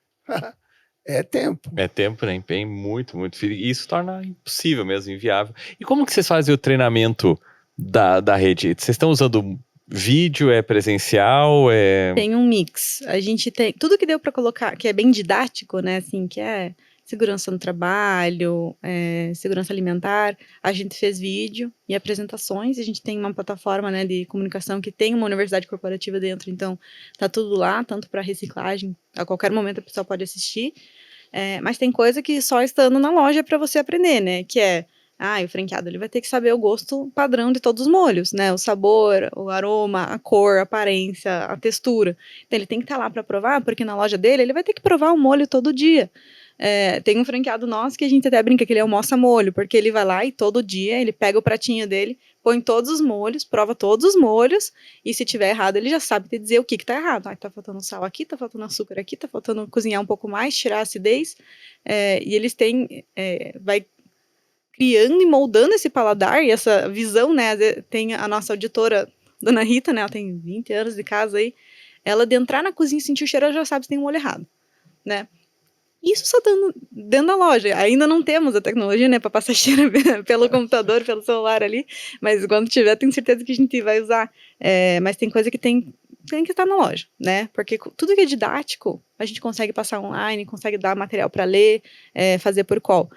é tempo. É tempo, né? Empenho muito, muito. E isso torna impossível mesmo, inviável. E como que vocês fazem o treinamento da rede? Vocês estão usando vídeo, é presencial, Tem um mix. A gente tem tudo que deu para colocar, que é bem didático, né? Assim, que é segurança no trabalho, segurança alimentar. A gente fez vídeo e apresentações. A gente tem uma plataforma, né, de comunicação que tem uma universidade corporativa dentro. Então, tá tudo lá, tanto para reciclagem. A qualquer momento a pessoa pode assistir. Mas tem coisa que só estando na loja para você aprender, né? Que é o franqueado ele vai ter que saber o gosto padrão de todos os molhos, né? O sabor, o aroma, a cor, a aparência, a textura. Então ele tem que estar lá para provar, porque na loja dele ele vai ter que provar o molho todo dia. Tem um franqueado nosso que a gente até brinca que ele almoça molho, porque ele vai lá e todo dia ele pega o pratinho dele, põe todos os molhos, prova todos os molhos, e se tiver errado ele já sabe te dizer o que tá errado. Tá faltando sal aqui, tá faltando açúcar aqui, tá faltando cozinhar um pouco mais, tirar a acidez. E eles têm, vai criando e moldando esse paladar e essa visão, né? Tem a nossa auditora, Dona Rita, né? Ela tem 20 anos de casa aí. Ela de entrar na cozinha e sentir o cheiro, ela já sabe se tem um molho errado, né? Isso só dentro da loja. Ainda não temos a tecnologia, né, para passar cheiro pelo computador, pelo celular ali, mas quando tiver, tenho certeza que a gente vai usar. Mas tem coisa que tem que estar na loja, né? Porque tudo que é didático, a gente consegue passar online, consegue dar material para ler, fazer por call.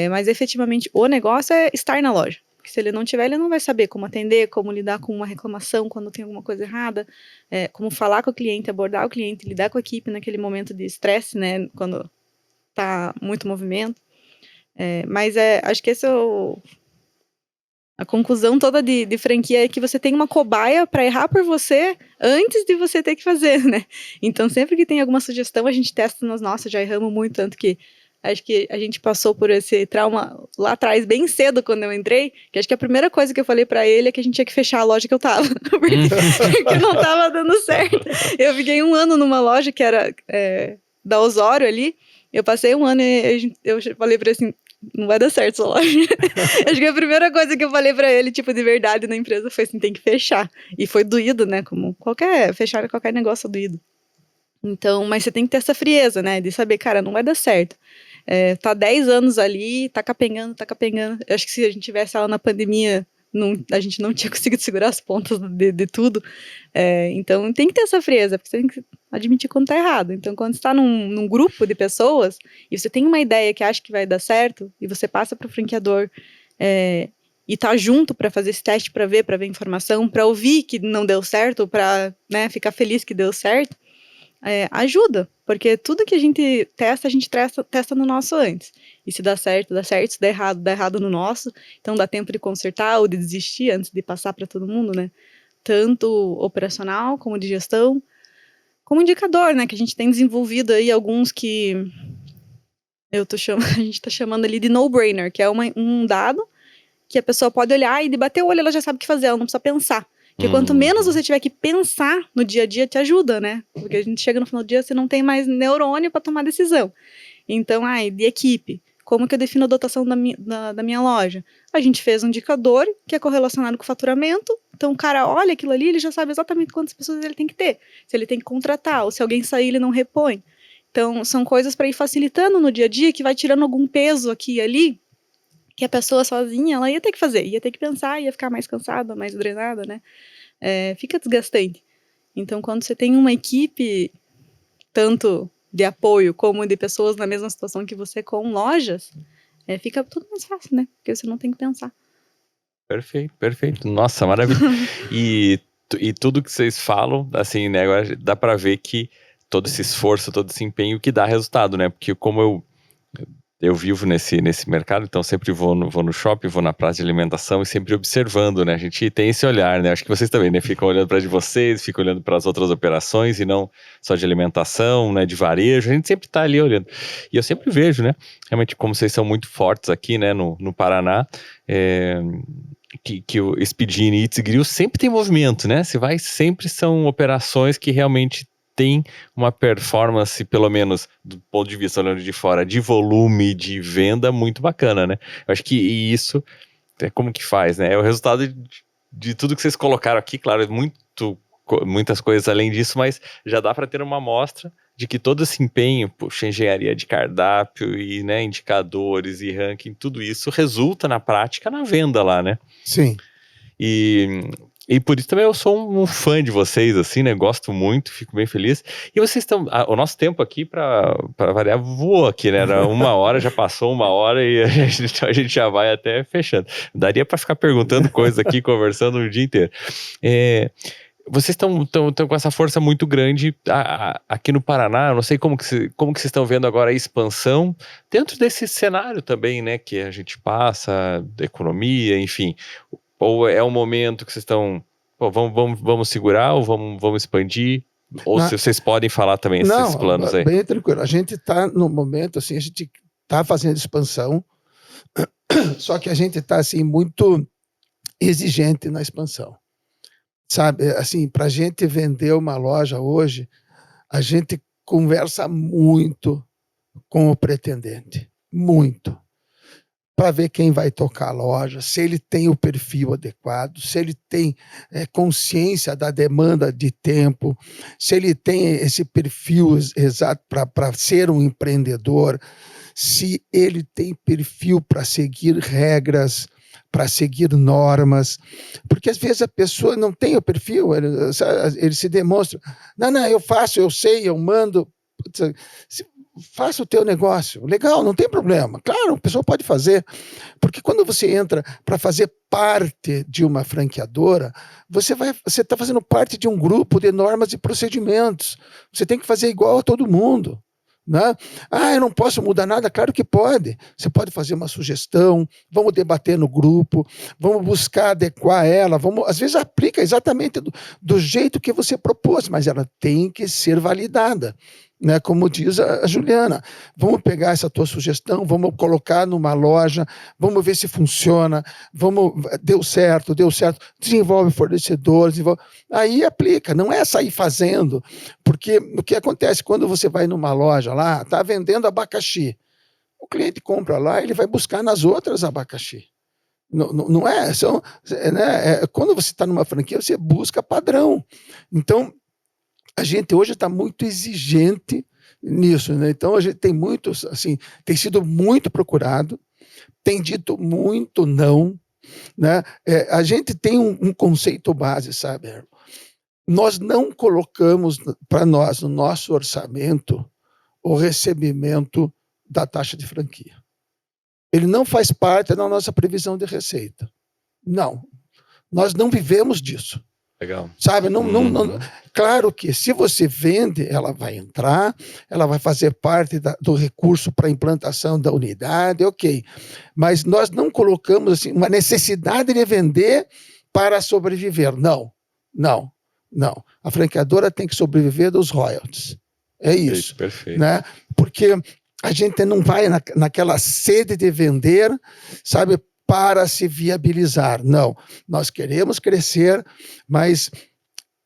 Mas efetivamente o negócio é estar na loja. Porque se ele não tiver, ele não vai saber como atender, como lidar com uma reclamação quando tem alguma coisa errada, como falar com o cliente, abordar o cliente, lidar com a equipe naquele momento de estresse, né? Quando tá muito movimento. Mas acho que esse é a conclusão toda de franquia é que você tem uma cobaia para errar por você antes de você ter que fazer, né? Então, sempre que tem alguma sugestão, a gente testa nas nossas, já erramos muito, tanto que acho que a gente passou por esse trauma lá atrás, bem cedo, quando eu entrei, que acho que a primeira coisa que eu falei pra ele é que a gente tinha que fechar a loja que eu tava, porque não tava dando certo. Eu fiquei 1 ano numa loja que era da Osório ali, eu passei 1 ano e eu falei pra ele assim, não vai dar certo essa loja. Acho que a primeira coisa que eu falei pra ele, tipo, de verdade na empresa foi assim, tem que fechar. E foi doído, né, como fechar qualquer negócio é doído. Então, mas você tem que ter essa frieza, né, de saber, cara, não vai dar certo. Tá 10 anos ali, tá capengando. Eu acho que se a gente tivesse ela na pandemia, a gente não tinha conseguido segurar as pontas de tudo. Então, tem que ter essa frieza, porque você tem que admitir quando tá errado. Então, quando você tá num grupo de pessoas, e você tem uma ideia que acha que vai dar certo, e você passa pro franqueador, e tá junto para fazer esse teste, para ver informação, para ouvir que não deu certo, para, né, ficar feliz que deu certo, ajuda, porque tudo que a gente testa no nosso antes. E se dá certo, se dá errado no nosso. Então dá tempo de consertar ou de desistir antes de passar para todo mundo, né? Tanto operacional como de gestão, como indicador, né? Que a gente tem desenvolvido aí alguns que a gente tá chamando ali de no-brainer, que é um dado que a pessoa pode olhar e de bater o olho ela já sabe o que fazer, ela não precisa pensar. Porque quanto menos você tiver que pensar no dia a dia, te ajuda, né? Porque a gente chega no final do dia, você não tem mais neurônio para tomar decisão. Então, de equipe. Como que eu defino a dotação da minha loja? A gente fez um indicador que é correlacionado com o faturamento, então o cara olha aquilo ali, ele já sabe exatamente quantas pessoas ele tem que ter, se ele tem que contratar, ou se alguém sair, ele não repõe. Então, são coisas para ir facilitando no dia a dia, que vai tirando algum peso aqui e ali, que a pessoa sozinha, ela ia ter que fazer, ia ter que pensar, ia ficar mais cansada, mais drenada, né? Fica desgastante. Então, quando você tem uma equipe, tanto de apoio como de pessoas na mesma situação que você com lojas, fica tudo mais fácil, né? Porque você não tem que pensar. Perfeito, perfeito. Nossa, maravilha. E tudo que vocês falam, assim, né, agora dá pra ver que todo esse esforço, todo esse empenho que dá resultado, né? Porque como eu vivo nesse mercado, então sempre vou no shopping, vou na praça de alimentação e sempre observando, né? A gente tem esse olhar, né? Acho que vocês também, né? Ficam olhando para de vocês, ficam olhando para as outras operações e não só de alimentação, né? De varejo, a gente sempre tá ali olhando. E eu sempre vejo, né? Realmente, como vocês são muito fortes aqui, né? No Paraná, que o Speedini e Eats Grill sempre tem movimento, né? Você vai, sempre são operações que realmente tem uma performance, pelo menos do ponto de vista olhando de fora, de volume, de venda, muito bacana, né? Eu acho que isso é como que faz, né? É o resultado de tudo que vocês colocaram aqui, claro, muitas coisas além disso, mas já dá para ter uma amostra de que todo esse empenho, puxa, engenharia de cardápio e, né, indicadores e ranking, tudo isso resulta na prática na venda lá, né? Sim. E por isso também eu sou um fã de vocês, assim, né? Gosto muito, fico bem feliz. E vocês estão... o nosso tempo aqui, para variar, voou aqui, né? Era 1 hora, já passou 1 hora e a gente já vai até fechando. Daria para ficar perguntando coisas aqui, conversando o dia inteiro. Vocês estão com essa força muito grande aqui no Paraná. Eu não sei como que vocês estão vendo agora a expansão dentro desse cenário também, né? Que a gente passa, da economia, enfim... Ou é um momento que vocês estão... vamos segurar ou vamos expandir? Ou se vocês podem falar também esses planos aí? Bem tranquilo. A gente está no momento, assim, a gente está fazendo expansão, só que a gente está, assim, muito exigente na expansão. Sabe, assim, para a gente vender uma loja hoje, a gente conversa muito com o pretendente. Muito. Para ver quem vai tocar a loja, se ele tem o perfil adequado, se ele tem consciência da demanda de tempo, se ele tem esse perfil exato para ser um empreendedor, se ele tem perfil para seguir regras, para seguir normas, porque às vezes a pessoa não tem o perfil, ele se demonstra, não, eu faço, eu sei, eu mando, faça o teu negócio, legal, não tem problema, claro, a pessoa pode fazer, porque quando você entra para fazer parte de uma franqueadora, você está fazendo parte de um grupo de normas e procedimentos, você tem que fazer igual a todo mundo, né? Eu não posso mudar nada, claro que pode, você pode fazer uma sugestão, vamos debater no grupo, vamos buscar adequar ela, às vezes aplica exatamente do jeito que você propôs, mas ela tem que ser validada, né? Como diz a Juliana, vamos pegar essa tua sugestão, vamos colocar numa loja, vamos ver se funciona, deu certo, desenvolve fornecedores, aí aplica, não é sair fazendo, porque o que acontece quando você vai numa loja lá, está vendendo abacaxi, o cliente compra lá, ele vai buscar nas outras abacaxi. Não é, né? Quando você está numa franquia, você busca padrão. Então, a gente hoje está muito exigente nisso, né? Então a gente tem muitos, assim, tem sido muito procurado, tem dito muito não, né? A gente tem um conceito base, sabe? Nós não colocamos para nós no nosso orçamento o recebimento da taxa de franquia. Ele não faz parte da nossa previsão de receita. Não, nós não vivemos disso. Legal. Sabe, não, claro que se você vende, ela vai entrar, ela vai fazer parte do recurso para a implantação da unidade, ok. Mas nós não colocamos assim, uma necessidade de vender para sobreviver. Não. A franqueadora tem que sobreviver dos royalties. É isso. Perfeito. Né? Porque a gente não vai naquela sede de vender, sabe, para se viabilizar. Não, nós queremos crescer, mas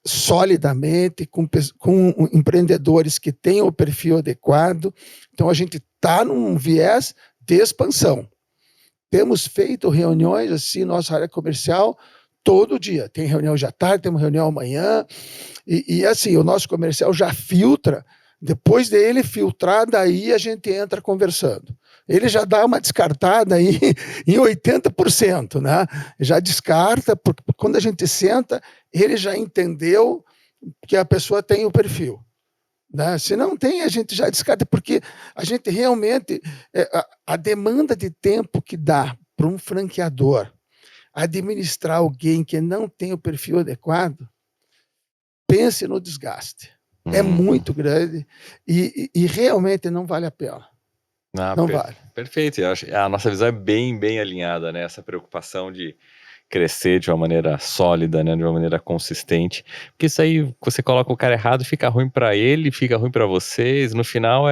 solidamente, com empreendedores que tenham o perfil adequado. Então, a gente está num viés de expansão. Temos feito reuniões, assim, nossa área comercial, todo dia. Tem reunião hoje à tarde, temos reunião amanhã, e assim, o nosso comercial já filtra, depois dele filtrar, daí a gente entra conversando. Ele já dá uma descartada aí em 80%, né? Já descarta, porque quando a gente senta, ele já entendeu que a pessoa tem o perfil. Né? Se não tem, a gente já descarta, porque a gente realmente, a demanda de tempo que dá para um franqueador administrar alguém que não tem o perfil adequado, pense no desgaste. É muito grande e realmente não vale a pena. Não vale. Perfeito. Eu acho, a nossa visão é bem, bem alinhada, né? Essa preocupação de crescer de uma maneira sólida, né? De uma maneira consistente. Porque isso aí, você coloca o cara errado, fica ruim para ele, fica ruim para vocês. No final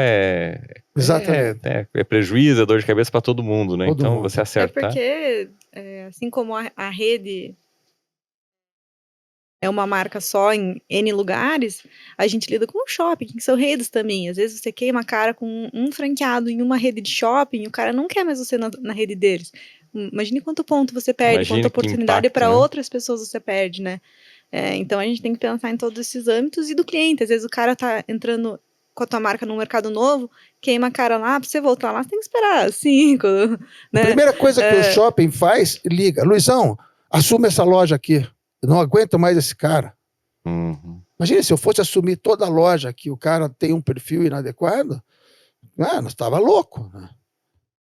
Exatamente. É prejuízo, é dor de cabeça para todo mundo, né? Todo então mundo. você acerta. É porque, assim como a rede é uma marca só em N lugares, a gente lida com o shopping, que são redes também. Às vezes você queima a cara com um franqueado em uma rede de shopping, o cara não quer mais você na rede deles. Imagine quanto ponto você perde, quanta oportunidade para outras pessoas você perde, né? Então a gente tem que pensar em todos esses âmbitos e do cliente. Às vezes o cara tá entrando com a tua marca num mercado novo, queima a cara lá, pra você voltar lá, você tem que esperar 5, né? A primeira coisa que o shopping faz, liga. Luizão, assume essa loja aqui. Eu não aguento mais esse cara. Imagina se eu fosse assumir toda a loja que o cara tem um perfil inadequado, nós estava louco. Né?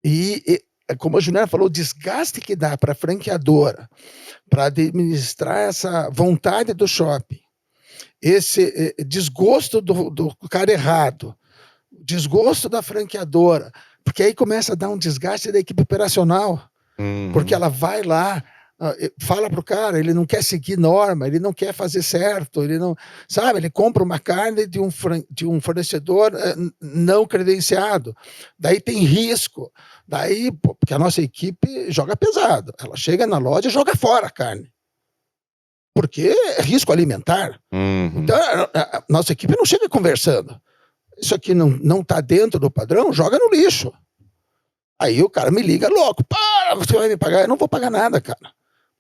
E como a Juliana falou, o desgaste que dá para a franqueadora para administrar essa vontade do shopping, esse desgosto do cara errado, desgosto da franqueadora, porque aí começa a dar um desgaste da equipe operacional, porque ela vai lá, fala pro cara, ele não quer seguir norma, ele não quer fazer certo, ele não, sabe, ele compra uma carne de um fornecedor não credenciado, daí tem risco, daí, porque a nossa equipe joga pesado, ela chega na loja e joga fora a carne, porque é risco alimentar. Então a nossa equipe não chega conversando, isso aqui não está dentro do padrão, joga no lixo. Aí o cara me liga, louco, para, você vai me pagar? Eu não vou pagar nada, cara.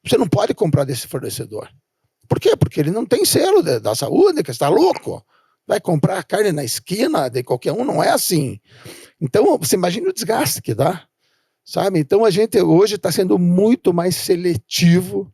Você não pode comprar desse fornecedor. Por quê? Porque ele não tem selo da saúde, que está louco. Vai comprar carne na esquina de qualquer um, não é assim. Então, você imagina o desgaste que dá, sabe? Então, a gente hoje está sendo muito mais seletivo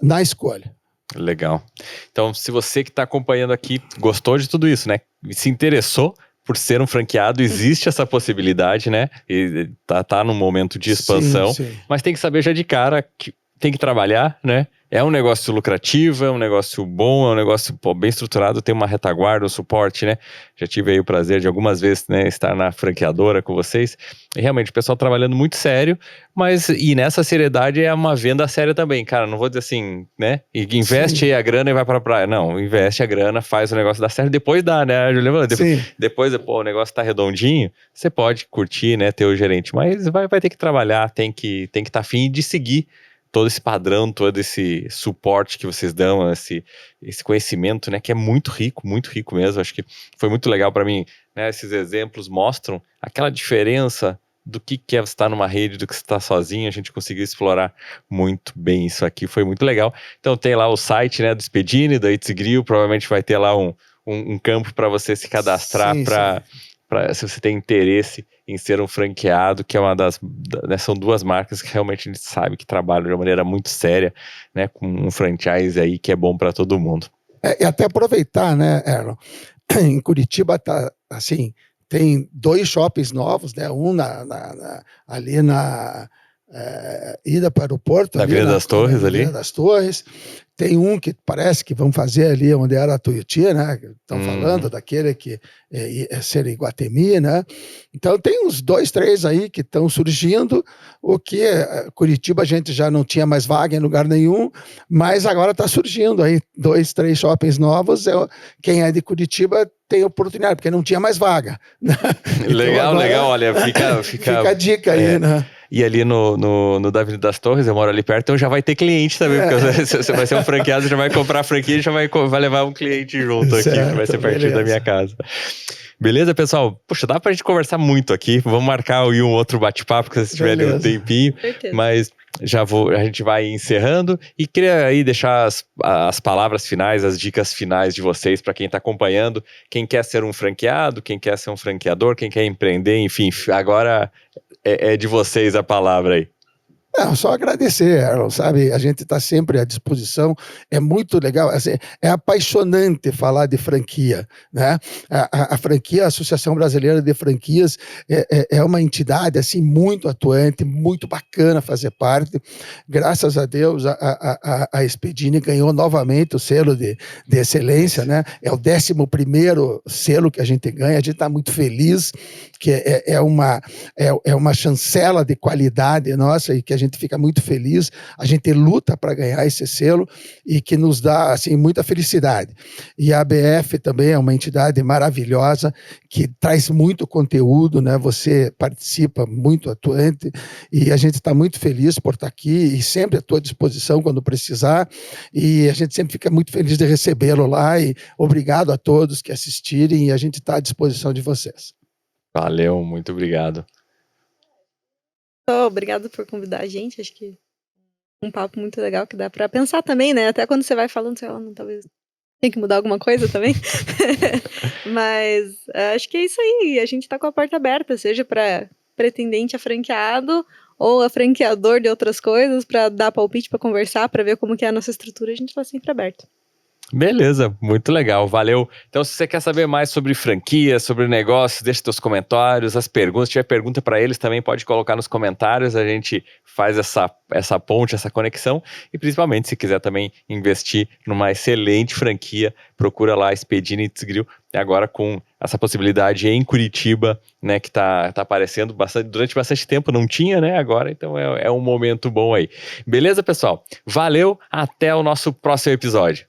na escolha. Legal. Então, se você que está acompanhando aqui gostou de tudo isso, né? Se interessou por ser um franqueado, existe essa possibilidade, né? E tá num momento de expansão, sim. Mas tem que saber já de cara que tem que trabalhar, né? É um negócio lucrativo, é um negócio bom, é um negócio bem estruturado, tem uma retaguarda, um suporte, né? Já tive aí o prazer de algumas vezes, né, estar na franqueadora com vocês. E realmente o pessoal trabalhando muito sério, mas e nessa seriedade é uma venda séria também, cara. Não vou dizer assim, né? E investe aí a grana e vai pra praia. Não, investe a grana, faz o negócio dar certo, depois dá, né? A Julia falou, depois o negócio tá redondinho, você pode curtir, né? Ter o gerente, mas vai ter que trabalhar, tem que estar afim de seguir todo esse padrão, todo esse suporte que vocês dão, esse conhecimento, né, que é muito rico mesmo. Acho que foi muito legal para mim, né, esses exemplos mostram aquela diferença do que é você estar numa rede, do que você estar sozinho. A gente conseguiu explorar muito bem isso aqui, foi muito legal. Então tem lá o site, né, do Spedini, da It's Grill, provavelmente vai ter lá um campo para você se cadastrar se você tem interesse em ser um franqueado, que é uma né, são duas marcas que realmente a gente sabe que trabalham de uma maneira muito séria, né, com um franchise aí que é bom para todo mundo. E até aproveitar, né, Erlon, em Curitiba tá assim, tem 2 shoppings novos, né, um ali na ida para o aeroporto, na Avenida das Torres, na Avenida das Torres. Tem um que parece que vão fazer ali onde era a Tuiuti, né? Estão falando daquele que é ser Iguatemi, né? Então tem uns 2, 3 aí que estão surgindo, o que Curitiba a gente já não tinha mais vaga em lugar nenhum, mas agora está surgindo aí 2, 3 shoppings novos. Quem é de Curitiba tem oportunidade, porque não tinha mais vaga. Legal, legal, olha, fica a dica aí, né? E ali no da Avenida das Torres, eu moro ali perto, então já vai ter cliente também, porque você vai ser um franqueado, já vai comprar a franquia e já vai levar um cliente junto aqui, que vai ser pertinho da minha casa. Beleza, pessoal? Puxa, dá pra gente conversar muito aqui. Vamos marcar aí um outro bate-papo, se vocês tiverem um tempinho. Certeza. Mas a gente vai encerrando e queria aí deixar as palavras finais, as dicas finais de vocês para quem está acompanhando, quem quer ser um franqueado, quem quer ser um franqueador, quem quer empreender, enfim, agora é de vocês a palavra aí. Não, só agradecer, Erlon, sabe? A gente está sempre à disposição, é muito legal, assim, é apaixonante falar de franquia, né? A franquia, a Associação Brasileira de Franquias, é uma entidade, assim, muito atuante, muito bacana fazer parte. Graças a Deus, a Expedini ganhou novamente o selo de excelência, né? É o 11º selo que a gente ganha, a gente está muito feliz, que é uma chancela de qualidade nossa e que a gente fica muito feliz, a gente luta para ganhar esse selo e que nos dá assim, muita felicidade. E a ABF também é uma entidade maravilhosa que traz muito conteúdo, né? Você participa muito atuante e a gente está muito feliz por estar aqui e sempre à tua disposição quando precisar e a gente sempre fica muito feliz de recebê-lo lá e obrigado a todos que assistirem e a gente está à disposição de vocês. Valeu, muito obrigado. Obrigado por convidar a gente, acho que um papo muito legal que dá para pensar também, né? Até quando você vai falando, você fala, talvez tem que mudar alguma coisa também. Mas acho que é isso aí, a gente tá com a porta aberta, seja para pretendente a franqueado ou a franqueador de outras coisas, para dar palpite, para conversar, para ver como que é a nossa estrutura, a gente tá sempre aberto. Beleza, muito legal, valeu. Então, se você quer saber mais sobre franquia, sobre negócios, deixa seus comentários, as perguntas. Se tiver pergunta para eles, também pode colocar nos comentários. A gente faz essa ponte, essa conexão. E principalmente, se quiser também investir numa excelente franquia, procura lá a Expedini Itzgril. Agora com essa possibilidade em Curitiba, né, que tá aparecendo durante bastante tempo, não tinha, né, agora, então é um momento bom aí. Beleza, pessoal? Valeu, até o nosso próximo episódio.